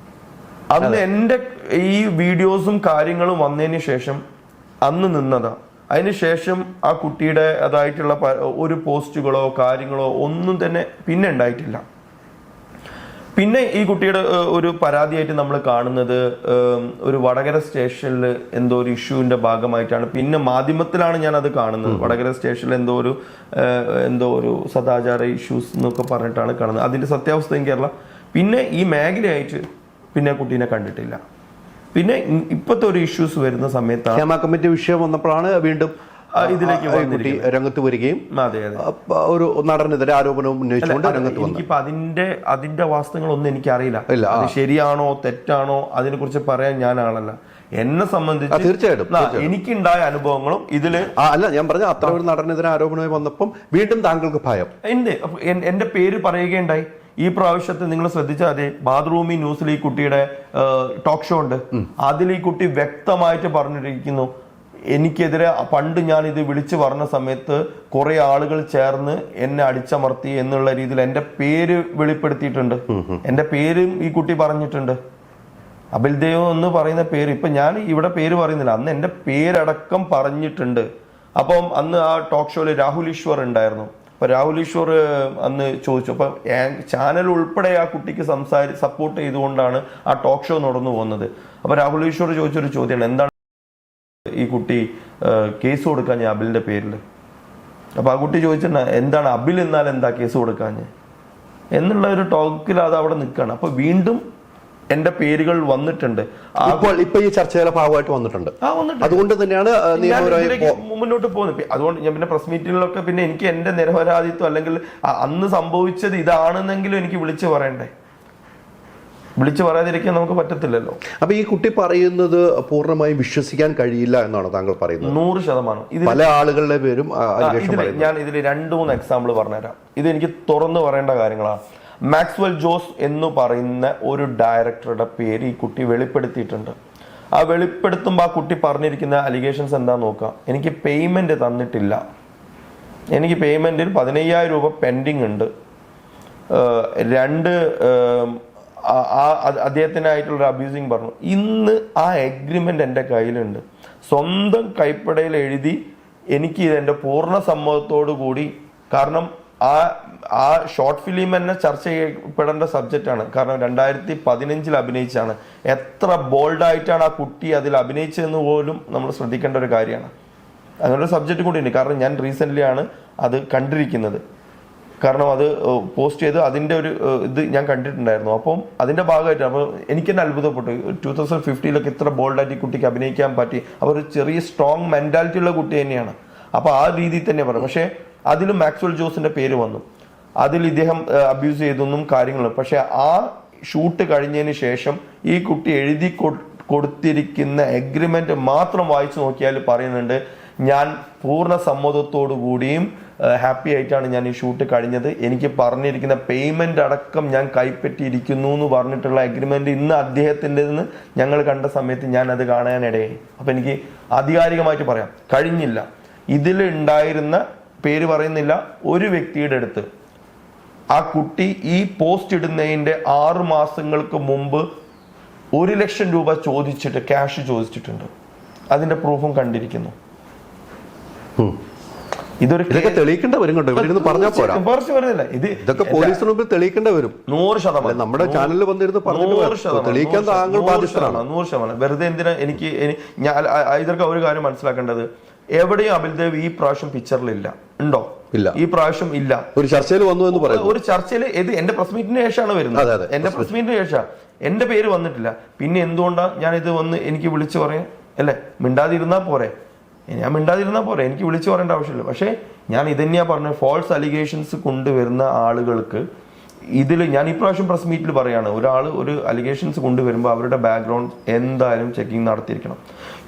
അന്ന് എന്റെ ഈ വീഡിയോസും കാര്യങ്ങളും വന്നതിന് ശേഷം അന്ന് നിന്നതാ. അതിനുശേഷം ആ കുട്ടിയുടെ അതായിട്ടുള്ള ഒരു പോസ്റ്റുകളോ കാര്യങ്ങളോ ഒന്നും തന്നെ പിന്നെ ഉണ്ടായിട്ടില്ല. പിന്നെ ഈ കുട്ടിയുടെ ഒരു പരാതിയായിട്ട് നമ്മൾ കാണുന്നത് ഒരു വടകര സ്റ്റേഷനിൽ എന്തോ ഒരു ഇഷ്യൂവിന്റെ ഭാഗമായിട്ടാണ്. പിന്നെ മാധ്യമത്തിലാണ് ഞാൻ അത് കാണുന്നത്. വടകര സ്റ്റേഷനിൽ എന്തോ ഒരു സദാചാര ഇഷ്യൂസ് എന്നൊക്കെ പറഞ്ഞിട്ടാണ് കാണുന്നത്. അതിന്റെ സത്യാവസ്ഥ എനിക്കറിയില്ല. പിന്നെ ഈ മേഖലയായിട്ട് പിന്നെ കുട്ടീനെ കണ്ടിട്ടില്ല. പിന്നെ ഇപ്പോഴത്തെ ഒരു ഇഷ്യൂസ് വരുന്ന സമയത്താണ് ഹേമ കമ്മിറ്റി വിഷയം വന്നപ്പോഴാണ് വീണ്ടും ഇതിലേക്ക് രംഗത്ത് വരികയും ഒരു നടനെതിരെ ആരോപണവും ഉന്നയിച്ചുകൊണ്ട് രംഗത്ത് വന്നു. എനിക്കിപ്പോ അതിന്റെ വാസ്തവങ്ങളൊന്നും എനിക്കറിയില്ല. അത് ശരിയാണോ തെറ്റാണോ അതിനെ കുറിച്ച് പറയാൻ ഞാൻ ആളല്ല. എന്നെ സംബന്ധിച്ച് തീർച്ചയായിട്ടും എനിക്കുണ്ടായ അനുഭവങ്ങളും ഇതില് അല്ല, ഞാൻ പറഞ്ഞ അത്ര ഒരു നടനെതിരെ ആരോപണമായി വന്നപ്പം വീണ്ടും താങ്കൾക്ക് ഭയം. എന്റെ പേര് പറയുകയുണ്ടായി. ഈ പ്രാവശ്യത്തെ നിങ്ങൾ ശ്രദ്ധിച്ചാൽ മതി, മാതൃഭൂമി ന്യൂസിൽ ഈ കുട്ടിയുടെ ടോക്ക് ഷോ ഉണ്ട്. അതിൽ ഈ കുട്ടി വ്യക്തമായിട്ട് പറഞ്ഞിരിക്കുന്നു, എനിക്കെതിരെ പണ്ട് ഞാൻ ഇത് വിളിച്ചു പറഞ്ഞ സമയത്ത് കുറെ ആളുകൾ ചേർന്ന് എന്നെ അടിച്ചമർത്തി എന്നുള്ള രീതിയിൽ എന്റെ പേര് വെളിപ്പെടുത്തിയിട്ടുണ്ട്. എന്റെ പേരും ഈ കുട്ടി പറഞ്ഞിട്ടുണ്ട്. അബിൽദേവ് എന്ന് പറയുന്ന പേര് ഇപ്പൊ ഞാൻ ഇവിടെ പേര് പറയുന്നില്ല, അന്ന് എന്റെ പേരടക്കം പറഞ്ഞിട്ടുണ്ട്. അപ്പം അന്ന് ആ ടോക്ക് ഷോയിൽ രാഹുൽ ഈശ്വർ ഉണ്ടായിരുന്നു. അപ്പൊ രാഹുൽ ഈശ്വർ അന്ന് ചോദിച്ചു. അപ്പൊ ചാനൽ ഉൾപ്പെടെ ആ കുട്ടിക്ക് സപ്പോർട്ട് ചെയ്തുകൊണ്ടാണ് ആ ടോക്ക് ഷോ നടന്നു പോകുന്നത്. അപ്പൊ രാഹുൽ ഈശ്വർ ചോദിച്ചൊരു ചോദ്യമാണ്, എന്താണ് ഈ കുട്ടി കേസ് കൊടുക്കാഞ്ഞ അബിലിന്റെ പേരിൽ? അപ്പൊ ആ കുട്ടി ചോദിച്ചിട്ട് എന്താണ് അബിൽ എന്നാൽ എന്താ കേസ് കൊടുക്കാഞ്ഞ് എന്നുള്ള ഒരു ടോക്കിൽ അത് അവിടെ നിൽക്കുകയാണ്. അപ്പൊ വീണ്ടും എന്റെ പേരുകൾ വന്നിട്ടുണ്ട്. ഇപ്പൊ ഈ ചർച്ചയുടെ ഭാഗമായിട്ട് വന്നിട്ടുണ്ട്. അതുകൊണ്ട് തന്നെയാണ് മുന്നോട്ട് പോകുന്നത്. അതുകൊണ്ട് ഞാൻ പിന്നെ പ്രസ് മീറ്റിങ്ങിലൊക്കെ പിന്നെ എനിക്ക് എന്റെ നിരപരാധിത്വം അല്ലെങ്കിൽ അന്ന് സംഭവിച്ചത് ഇതാണെന്നെങ്കിലും എനിക്ക് വിളിച്ചു പറയണ്ടേ. വിളിച്ചു പറയാതിരിക്കാൻ നമുക്ക് പറ്റത്തില്ലല്ലോ. അപ്പൊ ഈ കുട്ടി പറയുന്നത് പൂർണ്ണമായും വിശ്വസിക്കാൻ കഴിയില്ല എന്നാണ് താങ്കൾ പറയുന്നത്? 100%. പല ആളുകളുടെ പേരും ഞാൻ ഇതിൽ 2-3 എക്സാമ്പിൾ പറഞ്ഞുതരാം. ഇത് എനിക്ക് തുറന്നു പറയേണ്ട കാര്യങ്ങളാണ്. മാക്സ്വെൽ ജോസ് എന്ന് പറയുന്ന ഒരു ഡയറക്ടറുടെ പേര് ഈ കുട്ടി വെളിപ്പെടുത്തിയിട്ടുണ്ട്. ആ വെളിപ്പെടുത്തുമ്പോൾ ആ കുട്ടി പറഞ്ഞിരിക്കുന്ന അലിഗേഷൻസ് എന്താ നോക്കാം. എനിക്ക് പേയ്മെന്റ് തന്നിട്ടില്ല, എനിക്ക് പേയ്മെന്റിൽ 15,000 രൂപ പെൻഡിങ് ഉണ്ട്. 2 അദ്ദേഹത്തിനായിട്ടുള്ള അബ്യൂസിങ് പറഞ്ഞു. ഇന്ന് ആ എഗ്രിമെന്റ് എൻ്റെ കയ്യിലുണ്ട്. സ്വന്തം കൈപ്പടയിൽ എഴുതി എനിക്ക് ഇതെന്റെ പൂർണ്ണ സമ്മതത്തോടു കൂടി. കാരണം ആ ഷോർട്ട് ഫിലിം തന്നെ ചർച്ച ചെയ്യപ്പെടേണ്ട സബ്ജക്റ്റാണ്. കാരണം 2015 അഭിനയിച്ചാണ്. എത്ര ബോൾഡായിട്ടാണ് ആ കുട്ടി അതിൽ അഭിനയിച്ചതെന്ന് പോലും നമ്മൾ ശ്രദ്ധിക്കേണ്ട ഒരു കാര്യമാണ്. അങ്ങനെ ഒരു സബ്ജക്റ്റ് കൂടി ഉണ്ട്. കാരണം ഞാൻ റീസെന്റ് ആണ് അത് കണ്ടിരിക്കുന്നത്. കാരണം അത് പോസ്റ്റ് ചെയ്ത് അതിന്റെ ഒരു ഇത് ഞാൻ കണ്ടിട്ടുണ്ടായിരുന്നു. അപ്പം അതിന്റെ ഭാഗമായിട്ട് അപ്പോൾ എനിക്ക് തന്നെ അത്ഭുതപ്പെട്ടു. 2015 ഇത്ര ബോൾഡായിട്ട് ഈ കുട്ടിക്ക് അഭിനയിക്കാൻ പറ്റി. അപ്പോൾ ഒരു ചെറിയ സ്ട്രോങ് മെന്റാലിറ്റി ഉള്ള കുട്ടി തന്നെയാണ്. അപ്പൊ ആ രീതിയിൽ തന്നെ പറയും. പക്ഷെ അതിലും മാക്സ്വൽ ജോസിന്റെ പേര് വന്നു. അതിൽ ഇദ്ദേഹം അബ്യൂസ് ചെയ്തൊന്നും കാര്യങ്ങളും. പക്ഷെ ആ ഷൂട്ട് കഴിഞ്ഞതിന് ശേഷം ഈ കുട്ടി എഴുതി കൊടുത്തിരിക്കുന്ന എഗ്രിമെന്റ് മാത്രം വായിച്ചു നോക്കിയാൽ പറയുന്നുണ്ട്, ഞാൻ പൂർണ്ണ സമ്മതത്തോടു കൂടിയും ഹാപ്പി ആയിട്ടാണ് ഞാൻ ഈ ഷൂട്ട് കഴിഞ്ഞത്. എനിക്ക് പറഞ്ഞിരിക്കുന്ന പേയ്മെന്റ് അടക്കം ഞാൻ കൈപ്പറ്റിയിരിക്കുന്നു എന്ന് പറഞ്ഞിട്ടുള്ള എഗ്രിമെന്റ് ഇന്ന് അദ്ദേഹത്തിൻ്റെ നിന്ന് ഞങ്ങൾ കണ്ട സമയത്ത് ഞാൻ അത് കാണാനിടയായി. അപ്പൊ എനിക്ക് ആധികാരികമായിട്ട് പറയാം, കഴിഞ്ഞില്ല. ഇതിൽ ഉണ്ടായിരുന്ന പേര് പറയുന്നില്ല ഒരു വ്യക്തിയുടെ അടുത്ത് ആ കുട്ടി ഈ പോസ്റ്റ് ഇടുന്നതിന്റെ 6 മാസങ്ങൾക്ക് മുമ്പ് 1 ലക്ഷം രൂപ ചോദിച്ചിട്ട് ക്യാഷ് ചോദിച്ചിട്ടുണ്ട്. അതിന്റെ പ്രൂഫും കണ്ടിരിക്കുന്നു. ഇതൊക്കെ തെളിയിക്കേണ്ട വരും കേട്ടോ. ഇവരിന്ന് പറഞ്ഞാൽ പോരാ. ഇതൊക്കെ പോലീസിന് മുമ്പിൽ തെളിയിക്കേണ്ട വരും. 100%. നമ്മുടെ ചാനലിൽ വന്നിരുന്ന് പറഞ്ഞിട്ട് തെളിയിക്കാൻ താങ്കൾ ബാധ്യസ്ഥരാണ്. 100%. വെറുതെ എന്തിനാ ഇതൊക്കെ ഒരു കാര്യം മനസ്സിലാക്കേണ്ടത്, എവിടെയും അബിൽദേവ് ഈ പ്രാവശ്യം പിക്ചറിലില്ല. ഉണ്ടോ? ഇല്ല. ഈ പ്രാവശ്യം ഇല്ല. ഒരു ചർച്ചയിൽ വന്നു എന്ന് പറയുന്നു. ഒരു ചർച്ചയിൽ ഇത് എന്റെ പ്രസ് മീറ്റിന് ശേഷമാണ് വരുന്നത്. എന്റെ പ്രസ് മീറ്റിന് ശേഷം എന്റെ പേര് വന്നിട്ടില്ല. പിന്നെ എന്തുകൊണ്ടാണ് ഞാൻ ഇത് വന്ന് എനിക്ക് വിളിച്ചു പറയാം അല്ലെ? മിണ്ടാതിരുന്നാ പോരെ, ഞാൻ മിണ്ടാതിരുന്നാ പോരെ, എനിക്ക് വിളിച്ചു പറയേണ്ട ആവശ്യമില്ല. പക്ഷേ ഞാൻ ഇതന്നെയാ പറഞ്ഞ, ഫോൾസ് അലിഗേഷൻസ് കൊണ്ടുവരുന്ന ആളുകൾക്ക് ഇതിൽ ഞാൻ ഇപ്രാവശ്യം പ്രസ് മീറ്റിൽ പറയാണ്, ഒരാൾ ഒരു അലിഗേഷൻസ് കൊണ്ടുവരുമ്പോൾ അവരുടെ ബാക്ക്ഗ്രൗണ്ട് എന്തായാലും ചെക്കിംഗ് നടത്തിയിരിക്കണം.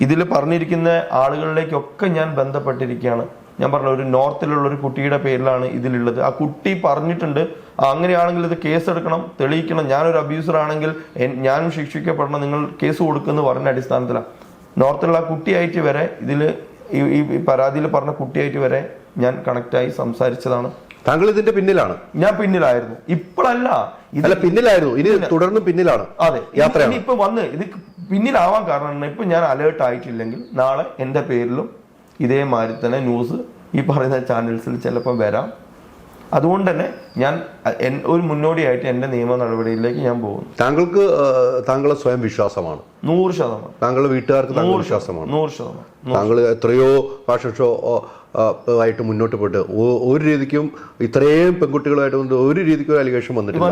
ഇതിൽ പറഞ്ഞിരിക്കുന്ന ആളുകളിലേക്കൊക്കെ ഞാൻ ബന്ധപ്പെട്ടിരിക്കുകയാണ്. ഞാൻ പറഞ്ഞ ഒരു നോർത്തിലുള്ള ഒരു കുട്ടിയുടെ പേരിലാണ് ഇതിലുള്ളത്. ആ കുട്ടി പറഞ്ഞിട്ടുണ്ട് അങ്ങനെയാണെങ്കിൽ ഇത് കേസ് എടുക്കണം, തെളിയിക്കണം, ഞാനൊരു അബ്യൂസർ ആണെങ്കിൽ ഞാനും ശിക്ഷിക്കപ്പെടണം, നിങ്ങൾ കേസ് കൊടുക്കുമെന്ന് പറഞ്ഞ അടിസ്ഥാനത്തിലാണ്. നോർത്തിലുള്ള ആ കുട്ടിയായിട്ട് വരെ ഇതിൽ ഈ പരാതിയിൽ പറഞ്ഞ കുട്ടിയായിട്ട് വരെ ഞാൻ കണക്റ്റായി സംസാരിച്ചതാണ്. താങ്കൾ ഇതിന്റെ പിന്നിലാണ്? ഞാൻ പിന്നിലായിരുന്നു, ഇപ്പോഴല്ല, ഇതിൽ പിന്നിലായിരുന്നു, ഇനി തുടർന്ന് പിന്നിലാണ്. അതെ, യാത്രയാണ്. ഇപ്പൊ വന്ന് ഇത് പിന്നിലാവാൻ കാരണം ഇപ്പൊ ഞാൻ അലേർട്ട് ആയിട്ടില്ലെങ്കിൽ നാളെ എന്റെ പേരിലും ഇതേമാതിരി തന്നെ ന്യൂസ് ഈ പറയുന്ന ചാനൽസിൽ ചിലപ്പോൾ വരാം. അതുകൊണ്ട് തന്നെ ഞാൻ ഒരു മുന്നോടിയായിട്ട് എന്റെ നിയമ നടപടിയിലേക്ക് ഞാൻ പോകുന്നു. താങ്കൾക്ക് താങ്കളെ സ്വയം വിശ്വാസമാണ്? 100%. താങ്കളുടെ വീട്ടുകാർക്ക് താങ്കൾ വിശ്വാസമാണ്? 100%. താങ്കൾ എത്രയോ ഫാഷൻ ഷോ ആയിട്ട് മുന്നോട്ട് പോയിട്ട് ഒരു രീതിക്കും ഇത്രയും പെൺകുട്ടികളായിട്ട് ഒരു രീതിക്കും ഒരു അലിഗേഷൻ വന്നിട്ടില്ല.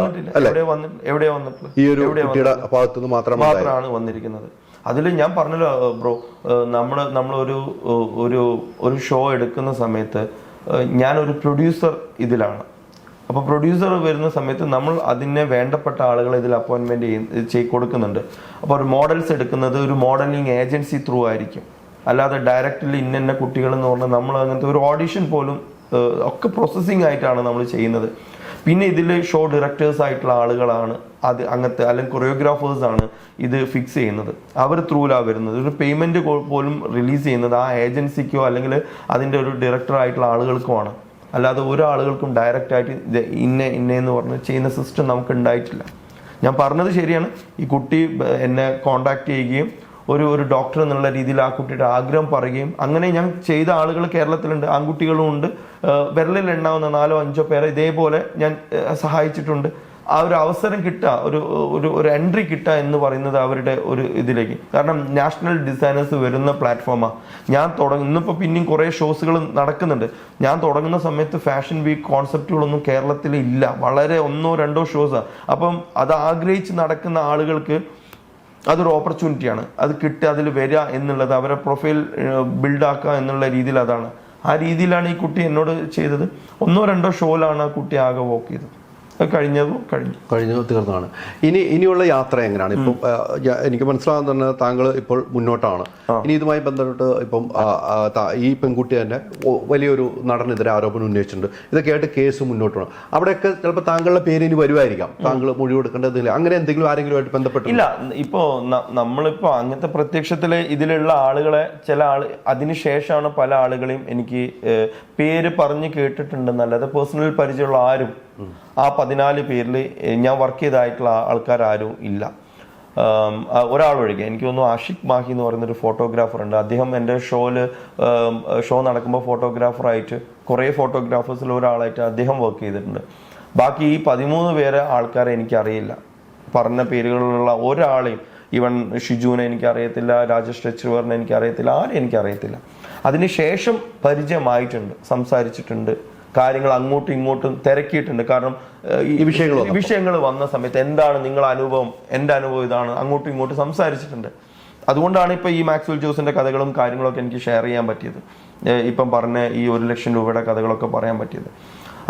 ഈ ഒരു കുട്ടിയുടെ ഭാഗത്തുനിന്ന് മാത്രമാണ് വന്നിരിക്കുന്നത്. അതിൽ ഞാൻ പറഞ്ഞല്ലോ ബ്രോ, നമ്മളൊരു ഒരു ഷോ എടുക്കുന്ന സമയത്ത് ഞാനൊരു പ്രൊഡ്യൂസർ ഇതിലാണ്. അപ്പോൾ പ്രൊഡ്യൂസർ വരുന്ന സമയത്ത് നമ്മൾ അതിനെ വേണ്ടപ്പെട്ട ആളുകളെ ഇതിൽ അപ്പോയിൻമെന്റ് കൊടുക്കുന്നുണ്ട്. അപ്പോൾ ഒരു മോഡൽസ് എടുക്കുന്നത് ഒരു മോഡലിംഗ് ഏജൻസി ത്രൂ ആയിരിക്കും, അല്ലാതെ ഡയറക്റ്റ്ലി ഇന്ന കുട്ടികൾ എന്ന് പറഞ്ഞാൽ നമ്മൾ അങ്ങനത്തെ ഒരു ഓഡിഷൻ പോലും ഒക്കെ പ്രോസസ്സിങ് ആയിട്ടാണ് നമ്മൾ ചെയ്യുന്നത്. പിന്നെ ഇതിൽ ഷോ ഡയറക്ടേഴ്സ് ആയിട്ടുള്ള ആളുകളാണ് അത് അങ്ങനത്തെ, അല്ലെങ്കിൽ കൊറിയോഗ്രാഫേഴ്സ് ആണ് ഇത് ഫിക്സ് ചെയ്യുന്നത്. അവർ ത്രൂലാണ് വരുന്നത്. ഒരു പേയ്മെന്റ് പോലും റിലീസ് ചെയ്യുന്നത് ആ ഏജൻസിക്കോ അല്ലെങ്കിൽ അതിൻ്റെ ഒരു ഡയറക്ടർ ആയിട്ടുള്ള ആളുകൾക്കുമാണ്. അല്ലാതെ ഒരാളുകൾക്കും ഡയറക്റ്റ് ആയിട്ട് ഇത് ഇന്നേന്ന് പറഞ്ഞ് ചെയ്യുന്ന സിസ്റ്റം നമുക്ക് ഉണ്ടായിട്ടില്ല. ഞാൻ പറഞ്ഞത് ശരിയാണ്. ഈ കുട്ടി എന്നെ കോണ്ടാക്ട് ചെയ്യുകയും ഒരു ഡോക്ടർ എന്നുള്ള രീതിയിൽ ആ കുട്ടിയുടെ ആഗ്രഹം പറയുകയും അങ്ങനെ ഞാൻ ചെയ്ത ആളുകൾ കേരളത്തിലുണ്ട്, ആൺകുട്ടികളും ഉണ്ട്. വിരലിൽ എണ്ണാവുന്ന 4-5 പേരെ ഇതേപോലെ ഞാൻ സഹായിച്ചിട്ടുണ്ട്. ആ ഒരു അവസരം കിട്ടുക, ഒരു എൻട്രി കിട്ടുക എന്ന് പറയുന്നത് അവരുടെ ഒരു ഇതിലേക്ക്. കാരണം നാഷണൽ ഡിസൈനേഴ്സ് വരുന്ന പ്ലാറ്റ്ഫോമാണ്. ഞാൻ ഇന്നിപ്പോൾ പിന്നെയും കുറേ ഷോസുകൾ നടക്കുന്നുണ്ട്. ഞാൻ തുടങ്ങുന്ന സമയത്ത് ഫാഷൻ വീക്ക് കോൺസെപ്റ്റുകളൊന്നും കേരളത്തിൽ ഇല്ല, വളരെ 1-2 ഷോസാണ്. അപ്പം അത് ആഗ്രഹിച്ച് നടക്കുന്ന ആളുകൾക്ക് അതൊരു ഓപ്പർച്യൂണിറ്റിയാണ്. അത് കിട്ടുക, അതിൽ വരിക എന്നുള്ളത്, അവരെ പ്രൊഫൈൽ ബിൽഡാക്കുക എന്നുള്ള രീതിയിൽ അതാണ്. ആ രീതിയിലാണ് ഈ കുട്ടി എന്നോട് ചെയ്തത്. 1-2 ഷോയിലാണ് ആ കുട്ടി ആകെ വർക്ക് ചെയ്തത്. കഴിഞ്ഞു തീർന്നതാണ്. ഇനിയുള്ള യാത്ര എങ്ങനെയാണ്? ഇപ്പം എനിക്ക് മനസ്സിലാകുന്ന തന്നെ താങ്കൾ ഇപ്പോൾ മുന്നോട്ടാണ്. ഇനി ഇതുമായി ബന്ധപ്പെട്ട് ഇപ്പം ഈ പെൺകുട്ടി തന്നെ വലിയൊരു നടനെതിരെ ആരോപണം ഉന്നയിച്ചിട്ടുണ്ട്. ഇതൊക്കെ ആയിട്ട് കേസ് മുന്നോട്ട് പോകണം. അവിടെയൊക്കെ ചിലപ്പോൾ താങ്കളുടെ പേര് ഇനി വരുമായിരിക്കാം, താങ്കൾ മൊഴി കൊടുക്കേണ്ടതില്ല. അങ്ങനെ എന്തെങ്കിലും ആരെങ്കിലും ബന്ധപ്പെട്ട്? ഇല്ല, ഇപ്പോ നമ്മളിപ്പോ അങ്ങനത്തെ പ്രത്യക്ഷത്തില് ഇതിലുള്ള ആളുകളെ അതിനുശേഷമാണ് പല ആളുകളെയും എനിക്ക് പേര് പറഞ്ഞ് കേട്ടിട്ടുണ്ടെന്നല്ലാതെ പേഴ്സണൽ പരിചയമുള്ള ആരും ആ 14 പേരിൽ ഞാൻ വർക്ക് ചെയ്തതായിട്ടുള്ള ആൾക്കാരും ഇല്ല. ഒരാൾ ഒഴികെ. എനിക്ക് തോന്നുന്നു ആഷിഖ് മാഹി എന്ന് പറയുന്നൊരു ഫോട്ടോഗ്രാഫർ ഉണ്ട്. അദ്ദേഹം എൻ്റെ ഷോ നടക്കുമ്പോൾ ഫോട്ടോഗ്രാഫറായിട്ട് കുറേ ഫോട്ടോഗ്രാഫേഴ്സിൽ ഒരാളായിട്ട് അദ്ദേഹം വർക്ക് ചെയ്തിട്ടുണ്ട്. ബാക്കി ഈ 13 പേരെ ആൾക്കാരെ എനിക്കറിയില്ല. പറഞ്ഞ പേരുകളിലുള്ള ഒരാളെയും, ഈവൻ ഷിജുവിനെ എനിക്കറിയത്തില്ല, രാജേഷ് രച്ചുവറിനെ എനിക്കറിയത്തില്ല, ആരെയും എനിക്കറിയത്തില്ല. അതിനുശേഷം പരിചയമായിട്ടുണ്ട്, സംസാരിച്ചിട്ടുണ്ട്, കാര്യങ്ങൾ അങ്ങോട്ടും ഇങ്ങോട്ടും തിരക്കിയിട്ടുണ്ട്. കാരണം ഈ വിഷയങ്ങൾ വന്ന സമയത്ത് എന്താണ് നിങ്ങളുടെ അനുഭവം, എൻ്റെ അനുഭവം ഇതാണ്, അങ്ങോട്ടും ഇങ്ങോട്ടും സംസാരിച്ചിട്ടുണ്ട്. അതുകൊണ്ടാണ് ഇപ്പൊ ഈ മാക്സ്വെൽ ജോസിന്റെ കഥകളും കാര്യങ്ങളൊക്കെ എനിക്ക് ഷെയർ ചെയ്യാൻ പറ്റിയത്. ഇപ്പം പറഞ്ഞ ഈ 1 ലക്ഷം രൂപയുടെ കഥകളൊക്കെ പറയാൻ പറ്റിയത്.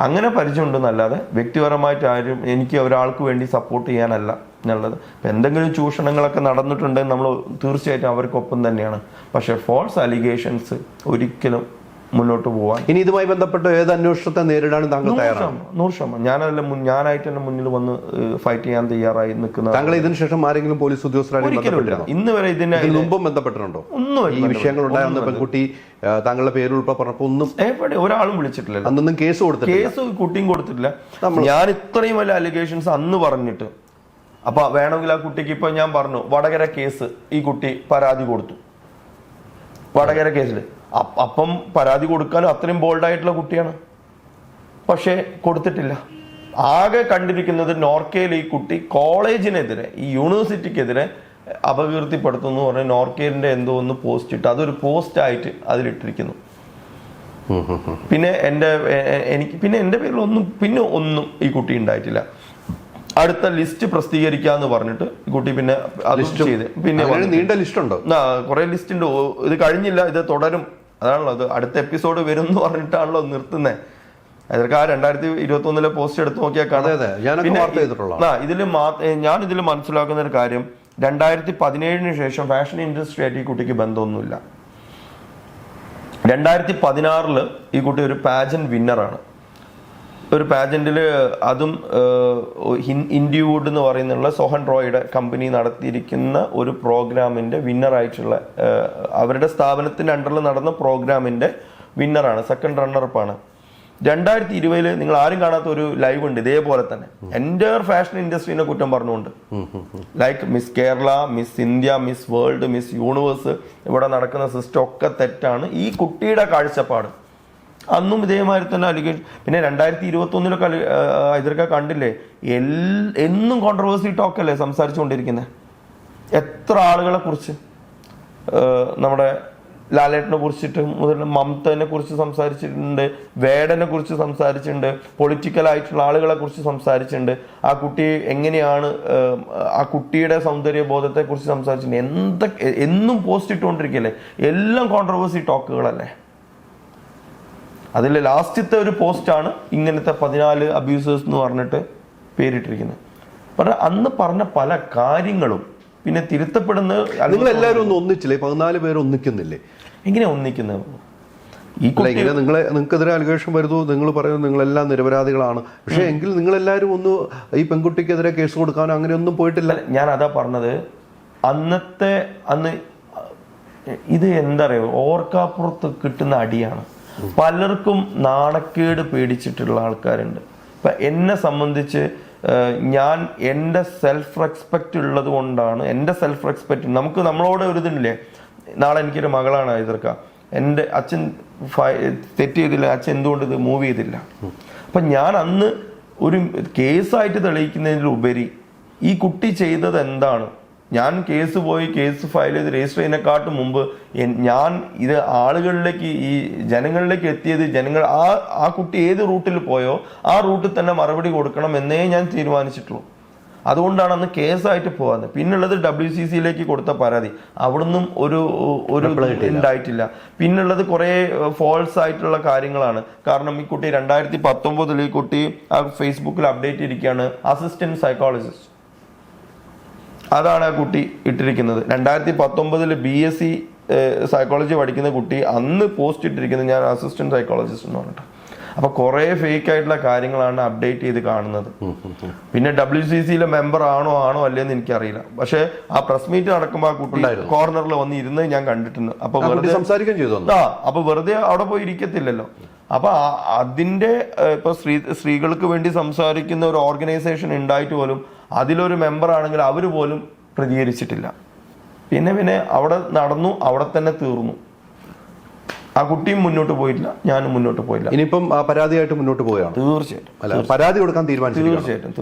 അങ്ങനെ പരിചയമുണ്ടെന്നല്ലാതെ വ്യക്തിപരമായിട്ട് ആരും എനിക്ക് ഒരാൾക്ക് വേണ്ടി സപ്പോർട്ട് ചെയ്യാനല്ല എന്നുള്ളത്. ഇപ്പം എന്തെങ്കിലും ചൂഷണങ്ങളൊക്കെ നടന്നിട്ടുണ്ടെങ്കിൽ നമ്മൾ തീർച്ചയായിട്ടും അവർക്കൊപ്പം തന്നെയാണ്. പക്ഷെ ഫോൾസ് അലിഗേഷൻസ് ഒരിക്കലും മുന്നോട്ട് പോവാൻ. ഇനി ഇതുമായി ബന്ധപ്പെട്ട് ഏത് അന്വേഷണത്തെ നേരിടാനും താങ്കൾ തയ്യാറാണ്? 100%. ഞാനായിട്ട് തന്നെ മുന്നിൽ വന്ന് ഫൈറ്റ് ചെയ്യാൻ തയ്യാറായി നിൽക്കുന്ന. താങ്കൾ ഇതിനു ശേഷം ആരെങ്കിലും പോലീസ് ഉദ്യോഗസ്ഥരായി ഇന്ന് വരെ ഇതിന് മുമ്പും ബന്ധപ്പെട്ടിട്ടുണ്ടോ? ഈ വിഷയങ്ങൾ ഉണ്ടായിരുന്ന പെൺകുട്ടി താങ്കളുടെ പേര് ഉൾപ്പെടെ പറഞ്ഞപ്പോ ഒന്നും ഒരാളും വിളിച്ചിട്ടില്ല. അന്നൊന്നും കേസ് കുട്ടിയും കൊടുത്തിട്ടില്ല. ഞാൻ ഇത്രയും വലിയ അലിഗേഷൻസ് അന്ന് പറഞ്ഞിട്ട്, അപ്പൊ വേണമെങ്കിൽ ആ കുട്ടിക്ക് ഇപ്പൊ ഞാൻ പറഞ്ഞു വടകര കേസ് ഈ കുട്ടി പരാതി കൊടുത്തു. വടകര കേസിൽ അപ്പം പരാതി കൊടുക്കാനും അത്രയും ബോൾഡായിട്ടുള്ള കുട്ടിയാണ്, പക്ഷേ കൊടുത്തിട്ടില്ല. ആകെ കണ്ടിരിക്കുന്നത് നോർക്കയിൽ ഈ കുട്ടി കോളേജിനെതിരെ, ഈ യൂണിവേഴ്സിറ്റിക്കെതിരെ അപകീർത്തിപ്പെടുത്തുന്നു പറഞ്ഞ് നോർക്കയിലിന്റെ എന്തോ ഒന്ന് പോസ്റ്റ് ഇട്ട് അതൊരു പോസ്റ്റായിട്ട് അതിലിട്ടിരിക്കുന്നു. പിന്നെ എൻ്റെ പേരിൽ ഒന്നും ഈ കുട്ടി ഉണ്ടായിട്ടില്ല. അടുത്ത ലിസ്റ്റ് പ്രസിദ്ധീകരിക്കാന്ന് പറഞ്ഞിട്ട് ഈ കുട്ടി പിന്നെ അത് ചെയ്ത് പിന്നെ നീണ്ട ലിസ്റ്റ് ഉണ്ടോ? കുറെ ലിസ്റ്റ് ഉണ്ട്. ഇത് കഴിഞ്ഞില്ല, ഇത് തുടരും. അതാണല്ലോ, അത് അടുത്ത എപ്പിസോഡ് വരും എന്ന് പറഞ്ഞിട്ടാണല്ലോ നിർത്തുന്നത്. അതൊക്കെ ആ 2021 പോസ്റ്റ് എടുത്ത് നോക്കിയാൽ കാണാം. ഞാൻ ഇതിൽ മനസ്സിലാക്കുന്ന ഒരു കാര്യം, 2017 ശേഷം ഫാഷൻ ഇൻഡസ്ട്രി ആയിട്ട് ഈ കുട്ടിക്ക് ബന്ധമൊന്നുമില്ല. 2016 ഈ കുട്ടി ഒരു പാജന്റ് വിന്നറാണ്. ഒരു പാജന്റിൽ അതും ഇൻഡ്യൂവുഡ് എന്ന് പറയുന്നുള്ള സോഹൻ റോയുടെ കമ്പനി നടത്തിയിരിക്കുന്ന ഒരു പ്രോഗ്രാമിന്റെ വിന്നറായിട്ടുള്ള, അവരുടെ സ്ഥാപനത്തിന്റെ അണ്ടറിൽ നടന്ന പ്രോഗ്രാമിന്റെ വിന്നറാണ്, സെക്കൻഡ് റണ്ണറപ്പാണ്. 2020 നിങ്ങൾ ആരും കാണാത്ത ഒരു ലൈവ് ഉണ്ട് ഇതേപോലെ തന്നെ, എൻ്റയർ ഫാഷൻ ഇൻഡസ്ട്രീനെ കുറ്റം പറഞ്ഞുകൊണ്ട്. Like miss Kerala, miss India, miss world, miss universe, ഇവിടെ നടക്കുന്ന സിസ്റ്റം ഒക്കെ തെറ്റാണ്. ഈ കുട്ടിയുടെ കാഴ്ചപ്പാട് അന്നും ഇതേമാതിരി തന്നെ അലിഗേഷൻ. പിന്നെ 2021 ഇതൊക്കെ കണ്ടില്ലേ, എന്നും കോൺട്രവേഴ്സി ടോക്കല്ലേ സംസാരിച്ചുകൊണ്ടിരിക്കുന്നത്. എത്ര ആളുകളെ കുറിച്ച്, നമ്മുടെ ലാലേട്ടനെ കുറിച്ചിട്ട് മുതൽ മമതനെ കുറിച്ച് സംസാരിച്ചിട്ടുണ്ട്, വേടനെ കുറിച്ച് സംസാരിച്ചിട്ടുണ്ട്, പൊളിറ്റിക്കൽ ആയിട്ടുള്ള ആളുകളെ കുറിച്ച് സംസാരിച്ചിട്ടുണ്ട്, ആ കുട്ടി എങ്ങനെയാണ്, ആ കുട്ടിയുടെ സൗന്ദര്യബോധത്തെ കുറിച്ച് സംസാരിച്ചിട്ടുണ്ട്. എന്നും പോസ്റ്റ് ഇട്ടുകൊണ്ടിരിക്കല്ലേ, എല്ലാം കോൺട്രവേഴ്സി ടോക്കുകളല്ലേ. അതിൽ ലാസ്റ്റത്തെ ഒരു പോസ്റ്റാണ് ഇങ്ങനത്തെ 14 അബ്യൂസേഴ്സ് എന്ന് പറഞ്ഞിട്ട് പേരിട്ടിരിക്കുന്നത്. അന്ന് പറഞ്ഞ പല കാര്യങ്ങളും പിന്നെ തിരുത്തപ്പെടുന്ന. നിങ്ങൾ എല്ലാവരും ഒന്നും ഒന്നിച്ചില്ലേ? 14 പേര് ഒന്നിക്കുന്നില്ലേ? എങ്ങനെ ഒന്നിക്കുന്നത്? നിങ്ങൾക്കെതിരെ അലിഗേഷൻ വരുന്നു, നിങ്ങൾ പറയുന്നു നിങ്ങളെല്ലാം നിരപരാധികളാണ്, പക്ഷെ എങ്കിൽ നിങ്ങളെല്ലാവരും ഒന്ന് ഈ പെൺകുട്ടിക്കെതിരെ കേസ് കൊടുക്കാനോ അങ്ങനെയൊന്നും പോയിട്ടില്ല. ഞാൻ അതാ പറഞ്ഞത്, അന്ന് ഇത് എന്താ പറയുക, ഓർക്കാപ്പുറത്ത് കിട്ടുന്ന അടിയാണ്. പലർക്കും നാണക്കേട് പേടിച്ചിട്ടുള്ള ആൾക്കാരുണ്ട്. ഇപ്പൊ എന്നെ സംബന്ധിച്ച് ഞാൻ എൻ്റെ സെൽഫ് റെസ്പെക്റ്റ് ഉള്ളത് കൊണ്ടാണ്, എൻ്റെ സെൽഫ് റെസ്പെക്റ്റ്, നമ്മളോട് ഒരു ഇതുണ്ടല്ലേ, നാളെ എനിക്കൊരു മകളാണ് എതിർക്കുക, എൻ്റെ അച്ഛൻ തെറ്റ് ചെയ്തില്ല, അച്ഛൻ എന്തുകൊണ്ട് ഇത് മൂവ് ചെയ്തില്ല. അപ്പൊ ഞാൻ അന്ന് ഒരു കേസായിട്ട് തെളിയിക്കുന്നതിലുപരി ഈ കുട്ടി ചെയ്തത് എന്താണ്, ഞാൻ കേസ് ഫയൽ ചെയ്ത് രജിസ്റ്റർ ചെയ്യുന്നതിനെക്കാട്ടും മുമ്പ് ഞാൻ ഇത് ആളുകളിലേക്ക്, ഈ ജനങ്ങളിലേക്ക് എത്തിയത്, ആ കുട്ടി ഏത് റൂട്ടിൽ പോയോ ആ റൂട്ടിൽ തന്നെ മറുപടി കൊടുക്കണം എന്നേ ഞാൻ തീരുമാനിച്ചിട്ടുള്ളൂ. അതുകൊണ്ടാണ് അന്ന് കേസായിട്ട് പോകാതെ. പിന്നുള്ളത് WCCയിലേക്ക് കൊടുത്ത പരാതി, അവിടുന്നും ഒരു ഉണ്ടായിട്ടില്ല. പിന്നുള്ളത് കുറേ ഫോൾസ് ആയിട്ടുള്ള കാര്യങ്ങളാണ്. കാരണം ഈ കുട്ടി 2019 ഈ കുട്ടി ആ ഫേസ്ബുക്കിൽ അപ്ഡേറ്റ് ഇരിക്കുകയാണ്, അസിസ്റ്റന്റ് സൈക്കോളജിസ്റ്റ്. അതാണ് ആ കുട്ടി ഇട്ടിരിക്കുന്നത്. 2019 BSc സൈക്കോളജി പഠിക്കുന്ന കുട്ടി അന്ന് പോസ്റ്റ് ഇട്ടിരിക്കുന്നത് ഞാൻ അസിസ്റ്റന്റ് സൈക്കോളജിസ്റ്റ് എന്ന് പറഞ്ഞിട്ട്. അപ്പൊ കുറെ ഫേക്ക് ആയിട്ടുള്ള കാര്യങ്ങളാണ് അപ്ഡേറ്റ് ചെയ്ത് കാണുന്നത്. പിന്നെ WCCയിലെ മെമ്പർ ആണോ അല്ലേന്ന് എനിക്കറിയില്ല. പക്ഷെ ആ പ്രസ് മീറ്റ് നടക്കുമ്പോൾ ആ കുട്ടി കോർണറിൽ വന്ന് ഇരുന്ന് ഞാൻ കണ്ടിട്ടുണ്ട്. അപ്പൊ വെറുതെ സംസാരിക്കാൻ ചെയ്തു. അപ്പൊ വെറുതെ അവിടെ പോയി ഇരിക്കത്തില്ലല്ലോ. അപ്പൊ അതിന്റെ ഇപ്പൊ സ്ത്രീകൾക്ക് വേണ്ടി സംസാരിക്കുന്ന ഒരു ഓർഗനൈസേഷൻ ഉണ്ടായിട്ട് പോലും അതിലൊരു മെമ്പർ ആണെങ്കിൽ അവര് പോലും പ്രതികരിച്ചിട്ടില്ല. പിന്നെ അവിടെ നടന്നു, അവിടെ തന്നെ തീർന്നു. ആ കുട്ടിയും മുന്നോട്ട് പോയിട്ടില്ല, ഞാനും മുന്നോട്ട് പോയില്ല. ഇനിയിപ്പം പരാതിയായിട്ട് മുന്നോട്ട് പോവുകയാണ്. തീർച്ചയായിട്ടും പരാതി കൊടുക്കാൻ തീരുമാനിച്ചു.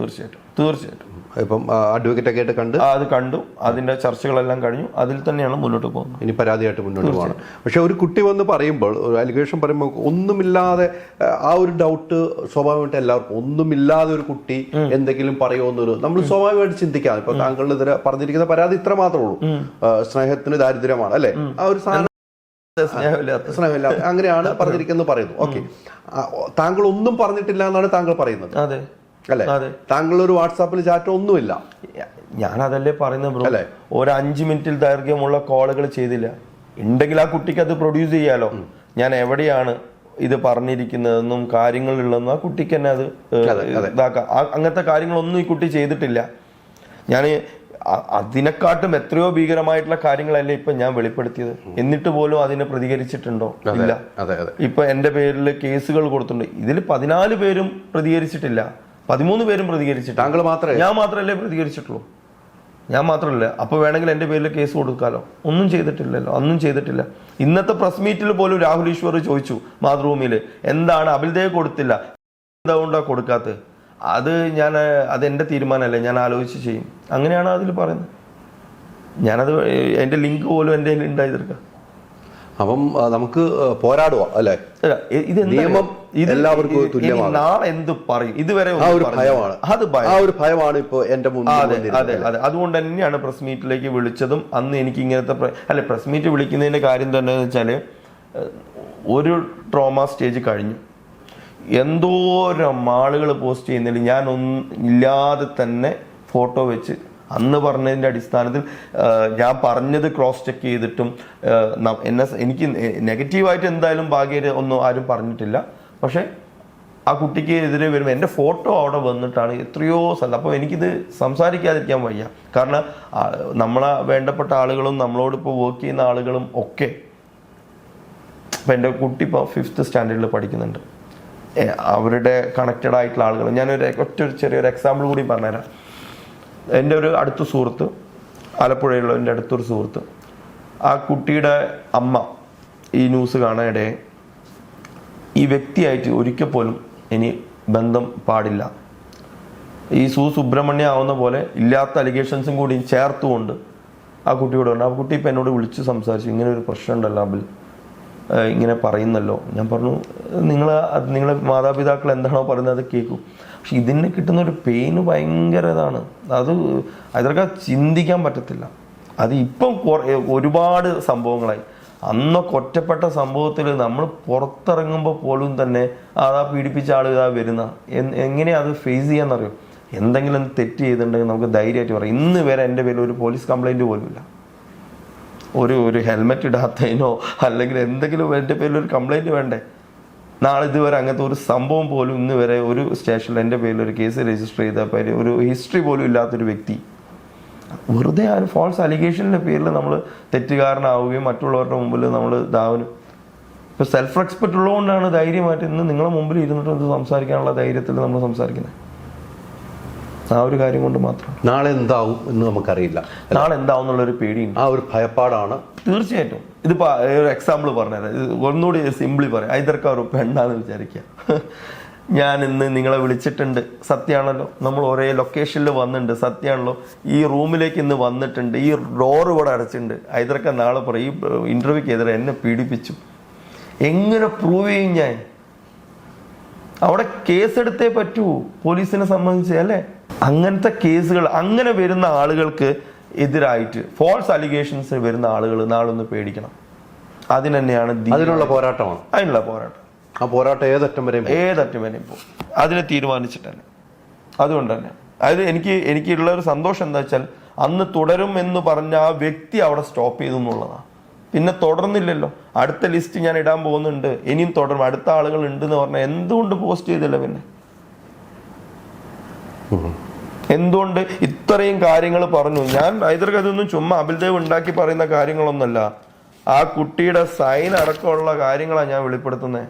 തീർച്ചയായിട്ടും ഇപ്പം അഡ്വക്കേറ്റ് ഒക്കെ ആയിട്ട് അത് കണ്ടു, അതിന്റെ ചർച്ചകളെല്ലാം കഴിഞ്ഞു, അതിൽ തന്നെയാണ് മുന്നോട്ട് പോകുന്നത്. ഇനി പരാതിയായിട്ട് മുന്നോട്ട് പോകണം. പക്ഷെ ഒരു കുട്ടി വന്ന് പറയുമ്പോൾ, ഒരു അലിഗേഷൻ പറയുമ്പോൾ ഒന്നുമില്ലാതെ ആ ഒരു ഡൗട്ട് സ്വാഭാവികമായിട്ട് എല്ലാവർക്കും, ഒന്നുമില്ലാതെ ഒരു കുട്ടി എന്തെങ്കിലും പറയുമെന്നൊരു നമ്മൾ സ്വാഭാവികമായിട്ട് ചിന്തിക്കാം. ഇപ്പൊ താങ്കളുടെ പറഞ്ഞിരിക്കുന്ന പരാതി ഇത്ര മാത്രമേ ഉള്ളൂ, സ്നേഹത്തിന് ദാരിദ്ര്യമാണ് അല്ലെ, ആ ഒരു സാധനം സ്നേഹമില്ല അങ്ങനെയാണ് പറഞ്ഞിരിക്കുന്നത് പറയുന്നു. ഓക്കെ, താങ്കൾ ഒന്നും പറഞ്ഞിട്ടില്ല എന്നാണ് താങ്കൾ പറയുന്നത് അല്ലെ? താങ്കൾ ഒരു വാട്സാപ്പിൽ ചാറ്റ് ഒന്നുമില്ല. ഞാൻ അതല്ലേ പറയുന്നത് ബ്രോ, ഒരു 5 മിനിറ്റിൽ ദൈർഘ്യമുള്ള കോളുകൾ ചെയ്തില്ല. ഉണ്ടെങ്കിൽ ആ കുട്ടിക്ക് അത് പ്രൊഡ്യൂസ് ചെയ്യാലോ. ഞാൻ എവിടെയാണ് ഇത് പറഞ്ഞിരിക്കുന്നതെന്നും കാര്യങ്ങളുള്ളതെന്നും ആ കുട്ടിക്ക് തന്നെ അത് ഇതാക്കാം. അങ്ങനത്തെ കാര്യങ്ങളൊന്നും ഈ കുട്ടി ചെയ്തിട്ടില്ല. ഞാൻ അതിനെക്കാട്ടും എത്രയോ ഭീകരമായിട്ടുള്ള കാര്യങ്ങളല്ലേ ഇപ്പൊ ഞാൻ വെളിപ്പെടുത്തിയത്. എന്നിട്ട് പോലും അതിനെ പ്രതികരിച്ചിട്ടുണ്ടോ? ഇല്ല. ഇപ്പൊ എന്റെ പേരിൽ കേസുകൾ കൊടുത്തിട്ടുണ്ട്. ഇതിൽ 14 പേരും പ്രതികരിച്ചിട്ടില്ല, 13 പേരും പ്രതികരിച്ചിട്ടില്ല. ഞാൻ മാത്രമല്ലേ പ്രതികരിച്ചിട്ടുള്ളൂ, ഞാൻ മാത്രമല്ല. അപ്പൊ വേണമെങ്കിൽ എന്റെ പേരിൽ കേസ് കൊടുക്കാലോ. ഒന്നും ചെയ്തിട്ടില്ലല്ലോ, അന്നും ചെയ്തിട്ടില്ല. ഇന്നത്തെ പ്രസ് മീറ്റിൽ പോലും രാഹുൽ ഈശ്വർ ചോദിച്ചു മാതൃഭൂമിയില്, എന്താണ് അബിൽദേവ് കൊടുത്തില്ല, എന്തുകൊണ്ടാണ് കൊടുക്കാത്തത്? അതെന്റെ തീരുമാനമല്ലേ, ഞാൻ ആലോചിച്ച് ചെയ്യും. അങ്ങനെയാണ് അതിൽ പറയുന്നത്. ഞാനത് എന്റെ ലിങ്ക് പോലും എൻ്റെ ഉണ്ടായി തീർക്കാം. അപ്പം നമുക്ക് പോരാടുക അല്ലെ? നിയമം എല്ലാവർക്കും തുല്യമാണ്. നാളെ എന്ത് പറയും ഇതുവരെ ആ ഒരു ഭയമാണ്, ആ ഒരു ഭയമാണ് ഇപ്പൊ എന്റെ മുന്നിൽ. അതെ, അതുകൊണ്ട് തന്നെയാണ് പ്രസ് മീറ്റിലേക്ക് വിളിച്ചതും. അന്ന് എനിക്ക് ഇങ്ങനത്തെ പ്രസ് മീറ്റ് വിളിക്കുന്നതിന്റെ കാര്യം തന്നെ വെച്ചാല് ഒരു ട്രോമ സ്റ്റേജ് കഴിഞ്ഞു. എന്തോരം ആളുകൾ പോസ്റ്റ് ചെയ്യുന്നില്ല, ഞാൻ ഇല്ലാതെ തന്നെ ഫോട്ടോ വെച്ച് അന്ന് പറഞ്ഞതിൻ്റെ അടിസ്ഥാനത്തിൽ ഞാൻ പറഞ്ഞത് ക്രോസ് ചെക്ക് ചെയ്തിട്ടും എനിക്ക് നെഗറ്റീവായിട്ട് എന്തായാലും ഭാഗ്യം ഒന്നും ആരും പറഞ്ഞിട്ടില്ല. പക്ഷെ ആ കുട്ടിക്ക് എതിരെ വരുമ്പോൾ എൻ്റെ ഫോട്ടോ അവിടെ വന്നിട്ടാണ് എത്രയോ സ്ഥലം. അപ്പോൾ എനിക്കിത് സംസാരിക്കാതിരിക്കാൻ വയ്യ. കാരണം നമ്മളെ വേണ്ടപ്പെട്ട ആളുകളും നമ്മളോട് ഇപ്പോൾ വർക്ക് ചെയ്യുന്ന ആളുകളും ഒക്കെ. ഇപ്പം എൻ്റെ കുട്ടി ഇപ്പോൾ 5th സ്റ്റാൻഡേർഡിൽ പഠിക്കുന്നുണ്ട്. അവരുടെ കണക്റ്റഡ് ആയിട്ടുള്ള ആളുകൾ, ഞാനൊരു ചെറിയൊരു എക്സാമ്പിൾ കൂടി പറഞ്ഞുതരാം. എൻ്റെ ഒരു അടുത്ത സുഹൃത്ത്, ആലപ്പുഴയുള്ള എൻ്റെ അടുത്തൊരു സുഹൃത്ത്, ആ കുട്ടിയുടെ അമ്മ ഈ ന്യൂസ് കാണാനിടെ ഈ വ്യക്തിയായിട്ട് ഒരിക്കൽ പോലും ഇനി ബന്ധം പാടില്ല, ഈ സുബ്രഹ്മണ്യം ആവുന്ന പോലെ ഇല്ലാത്ത അലിഗേഷൻസും കൂടി ചേർത്തുകൊണ്ട് ആ കുട്ടിയോട് പറഞ്ഞു. ആ കുട്ടി ഇപ്പം എന്നോട് വിളിച്ച് സംസാരിച്ചു, ഇങ്ങനെ ഒരു പ്രശ്നം ഉണ്ടല്ലോ അബിൽ, ഇങ്ങനെ പറയുന്നല്ലോ. ഞാൻ പറഞ്ഞു, നിങ്ങളെ മാതാപിതാക്കൾ എന്താണോ പറയുന്നത് അത് കേൾക്കും. പക്ഷെ ഇതിന് കിട്ടുന്ന ഒരു പെയിന് ഭയങ്കര ഇതാണ്. അതൊക്കെ ചിന്തിക്കാൻ പറ്റത്തില്ല. അത് ഇപ്പം ഒരുപാട് സംഭവങ്ങളായി. അന്നൊക്കെ ഒറ്റപ്പെട്ട സംഭവത്തിൽ നമ്മൾ പുറത്തിറങ്ങുമ്പോൾ പോലും തന്നെ അതാ പീഡിപ്പിച്ച ആൾ ഇതാ വരുന്ന എങ്ങനെയാ അത് ഫേസ് ചെയ്യാന്നറിയോ? എന്തെങ്കിലും തെറ്റ് ചെയ്തിട്ടുണ്ടെങ്കിൽ നമുക്ക് ധൈര്യമായിട്ട് പറയാം. ഇന്ന് വരെ എൻ്റെ പേരിൽ ഒരു പോലീസ് കംപ്ലൈൻറ്റ് പോലും ഇല്ല. ഒരു ഹെൽമെറ്റ് ഇടാത്തതിനോ അല്ലെങ്കിൽ എന്തെങ്കിലും എൻ്റെ പേരിൽ ഒരു കംപ്ലൈൻറ്റ് വേണ്ടേ? നാളെ ഇതുവരെ അങ്ങനത്തെ ഒരു സംഭവം പോലും ഇന്ന് വരെ ഒരു സ്റ്റേഷനിൽ എൻ്റെ പേരിൽ ഒരു കേസ് രജിസ്റ്റർ ചെയ്ത ഒരു ഹിസ്റ്ററി പോലും ഇല്ലാത്തൊരു വ്യക്തി വെറുതെ ആ ഒരു ഫോൾസ് അലിഗേഷൻ്റെ പേരിൽ നമ്മൾ തെറ്റുകാരനാവുകയും മറ്റുള്ളവരുടെ മുമ്പിൽ നമ്മൾ ഇതാവനും. ഇപ്പോൾ സെൽഫ് റെസ്പെക്റ്റ് ഉള്ളതുകൊണ്ടാണ് ധൈര്യമായിട്ട് ഇന്ന് നിങ്ങളെ മുമ്പിൽ ഇരുന്നിട്ട് സംസാരിക്കാനുള്ള ധൈര്യത്തിൽ നമ്മൾ സംസാരിക്കുന്നത്. ആ ഒരു കാര്യം കൊണ്ട് മാത്രം. നാളെ എന്താവും എന്ന് നമുക്കറിയില്ല. നാളെ എന്താവും എന്നുള്ളൊരു പേടിയുണ്ട്, ആ ഒരു ഭയപ്പാടാണ് തീർച്ചയായിട്ടും. ഇതിപ്പോൾ ഒരു എക്സാമ്പിൾ പറഞ്ഞുതരാം, ഒന്നുകൂടി സിംപിളി പറയാം. ഐതർക്ക് ഒരു പെണ്ണാന്ന് വിചാരിക്കുക, ഞാൻ ഇന്ന് നിങ്ങളെ വിളിച്ചിട്ടുണ്ട്, സത്യമാണല്ലോ, നമ്മൾ ഒരേ ലൊക്കേഷനിൽ വന്നിട്ടുണ്ട്, സത്യമാണല്ലോ, ഈ റൂമിലേക്ക് ഇന്ന് വന്നിട്ടുണ്ട്, ഈ ഡോർ ഇവിടെ അടച്ചിട്ടുണ്ട്. ഐതർക്ക് നാളെ പറയും ഈ ഇന്റർവ്യൂക്ക് എതിരെ എന്നെ പീഡിപ്പിച്ചു. എങ്ങനെ പ്രൂവ് ചെയ്യും ഞാൻ? അവിടെ കേസെടുത്തേ പറ്റൂ പോലീസിനെ സംബന്ധിച്ച്, അല്ലേ? അങ്ങനത്തെ കേസുകൾ, അങ്ങനെ വരുന്ന ആളുകൾക്ക് എതിരായിട്ട് ഫോൾസ് അലിഗേഷൻസ് വരുന്ന ആളുകൾ നാളെ ഒന്ന് പേടിക്കണം. അതിന് തന്നെയാണ് അതിനുള്ള പോരാട്ടമാണ്. അതിനുള്ള പോരാട്ടം. ആ പോരാട്ടം ഏതറ്റം വരെയും പോകും. അതിനെ തീരുമാനിച്ചിട്ടല്ലേ. അതുകൊണ്ട് തന്നെ എനിക്കുള്ള ഒരു സന്തോഷം എന്താ വെച്ചാൽ അന്ന് തുടരും എന്ന് പറഞ്ഞ ആ വ്യക്തി അവിടെ സ്റ്റോപ്പ് ചെയ്തു എന്നുള്ളതാണ്. പിന്നെ തുടർന്നില്ലല്ലോ. അടുത്ത ലിസ്റ്റ് ഞാൻ ഇടാൻ പോകുന്നുണ്ട്, ഇനിയും തുടരും, അടുത്ത ആളുകൾ ഉണ്ടെന്ന് പറഞ്ഞാൽ എന്തുകൊണ്ട് പോസ്റ്റ് ചെയ്തില്ല? പിന്നെ എന്തുകൊണ്ട് ഇത്രയും കാര്യങ്ങൾ പറഞ്ഞു? ഞാൻ ഐതർക്ക് അതൊന്നും ചുമ്മാ അബിൽദേവ് ഉണ്ടാക്കി പറയുന്ന കാര്യങ്ങളൊന്നുമല്ല. ആ കുട്ടിയുടെ സൈൻ അടക്കമുള്ള കാര്യങ്ങളാണ് ഞാൻ വെളിപ്പെടുത്തുന്നത്.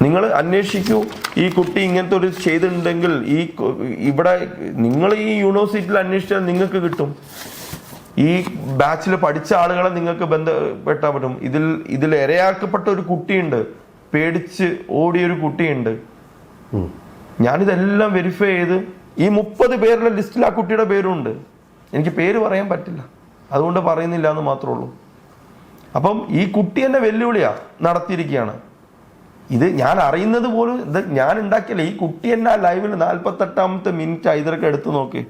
നിങ്ങൾ അന്വേഷിക്കൂ, ഈ കുട്ടി ഇങ്ങനത്തെ ഒരു ചെയ്തിട്ടുണ്ടെങ്കിൽ ഇവിടെ നിങ്ങൾ ഈ യൂണിവേഴ്സിറ്റിയിൽ അന്വേഷിച്ചാൽ നിങ്ങൾക്ക് കിട്ടും. ഈ ബാച്ചിൽ പഠിച്ച ആളുകളെ നിങ്ങൾക്ക് ബന്ധപ്പെട്ടാൽ പറ്റും. ഇതിൽ ഇരയാക്കപ്പെട്ട ഒരു കുട്ടിയുണ്ട്, പേടിച്ച് ഓടിയൊരു കുട്ടിയുണ്ട്. ഞാനിതെല്ലാം വെരിഫൈ ചെയ്ത് ഈ 30 പേരുടെ ലിസ്റ്റിൽ ആ കുട്ടിയുടെ പേരുണ്ട്. എനിക്ക് പേര് പറയാൻ പറ്റില്ല, അതുകൊണ്ട് പറയുന്നില്ല എന്ന് മാത്രമേ ഉള്ളൂ. അപ്പം ഈ കുട്ടി എന്നെ വെല്ലുവിളിയാ നടത്തിയിരിക്കുകയാണ്. ഇത് ഞാൻ അറിയുന്നത് പോലും ഇത് ഞാൻ ഉണ്ടാക്കിയല്ല. ഈ കുട്ടി എന്നെ ആ ലൈവിൽ 48ാമത്തെ മിനിറ്റ് ഐതർക്ക് എടുത്തു നോക്കി,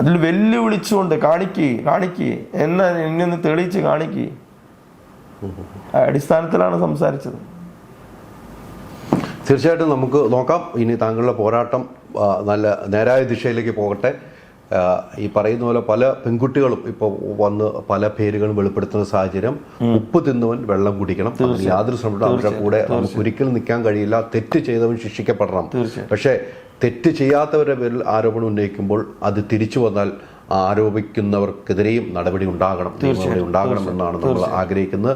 അതിൽ വെല്ലുവിളിച്ചുകൊണ്ട് കാണിക്ക് എന്നെ ഒന്ന് തെളിയിച്ച് കാണിക്ക് അടിസ്ഥാനത്തിലാണ് സംസാരിച്ചത്. തീർച്ചയായിട്ടും നമുക്ക് നോക്കാം. ഇനി താങ്കളുടെ പോരാട്ടം നല്ല നേരായ ദിശയിലേക്ക് പോകട്ടെ. ഈ പറയുന്ന പോലെ പല പെൺകുട്ടികളും ഇപ്പോൾ വന്ന് പല പേരുകളും വെളിപ്പെടുത്തുന്ന സാഹചര്യം. ഉപ്പ് തിന്നവൻ വെള്ളം കുടിക്കണം, യാതൊരു ശ്രമം അവരുടെ കൂടെ നമുക്ക് ഒരിക്കലും നിൽക്കാൻ കഴിയില്ല. തെറ്റ് ചെയ്തവൻ ശിക്ഷിക്കപ്പെടണം. പക്ഷേ തെറ്റ് ചെയ്യാത്തവരുടെ പേരിൽ ആരോപണം ഉന്നയിക്കുമ്പോൾ അത് തിരിച്ചു വന്നാൽ ആരോപിക്കുന്നവർക്കെതിരെയും നടപടി ഉണ്ടാകണം എന്നാണ് നമ്മൾ ആഗ്രഹിക്കുന്നത്.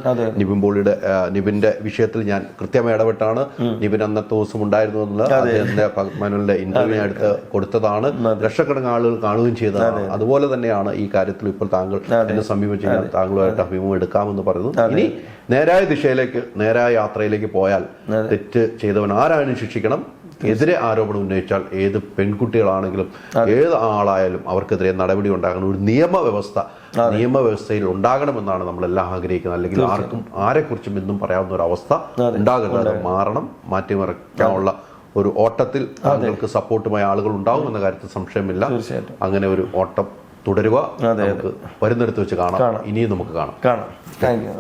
നിവിന്റെ വിഷയത്തിൽ ഞാൻ കൃത്യമായി ഇടപെട്ടാണ്. നിവിൻ അന്നത്തെ ദിവസം ഉണ്ടായിരുന്നു എന്നുള്ള അദ്ദേഹത്തിന്റെ പത്മനുവിന്റെ ഇന്റർവ്യൂ എടുത്ത് കൊടുത്തതാണ്. ലക്ഷക്കണക്കിന് ആളുകൾ കാണുകയും ചെയ്തതാണ്. അതുപോലെ തന്നെയാണ് ഈ കാര്യത്തിൽ ഇപ്പോൾ താങ്കൾ എന്നെ സമീപിച്ച് ഞാൻ താങ്കളുമായിട്ട് അഭിമുഖം എടുക്കാമെന്ന് പറയുന്നു. ഇനി നേരായ ദിശയിലേക്ക്, നേരായ യാത്രയിലേക്ക് പോയാൽ തെറ്റ് ചെയ്തവൻ ആരായാലും ശിക്ഷിക്കണം. എതിരെ ആരോപണം ഉന്നയിച്ചാൽ ഏത് പെൺകുട്ടികളാണെങ്കിലും ഏത് ആളായാലും അവർക്കെതിരെ നടപടി ഉണ്ടാകണം. ഒരു നിയമവ്യവസ്ഥയിൽ ഉണ്ടാകണമെന്നാണ് നമ്മളെല്ലാം ആഗ്രഹിക്കുന്നത്. അല്ലെങ്കിൽ ആർക്കും ആരെക്കുറിച്ചും എന്നും പറയാവുന്ന ഒരു അവസ്ഥ ഉണ്ടാകരുത്. അത് മാറണം. മാറ്റിമറിക്കാനുള്ള ഒരു ഓട്ടത്തിൽ നിങ്ങൾക്ക് സപ്പോർട്ടുമായ ആളുകൾ ഉണ്ടാകും എന്ന കാര്യത്തിൽ സംശയമില്ല. അങ്ങനെ ഒരു ഓട്ടം തുടരുക. നമുക്ക് വരുന്നിടത്ത് വെച്ച് കാണാം. ഇനിയും നമുക്ക് കാണാം. Thank you.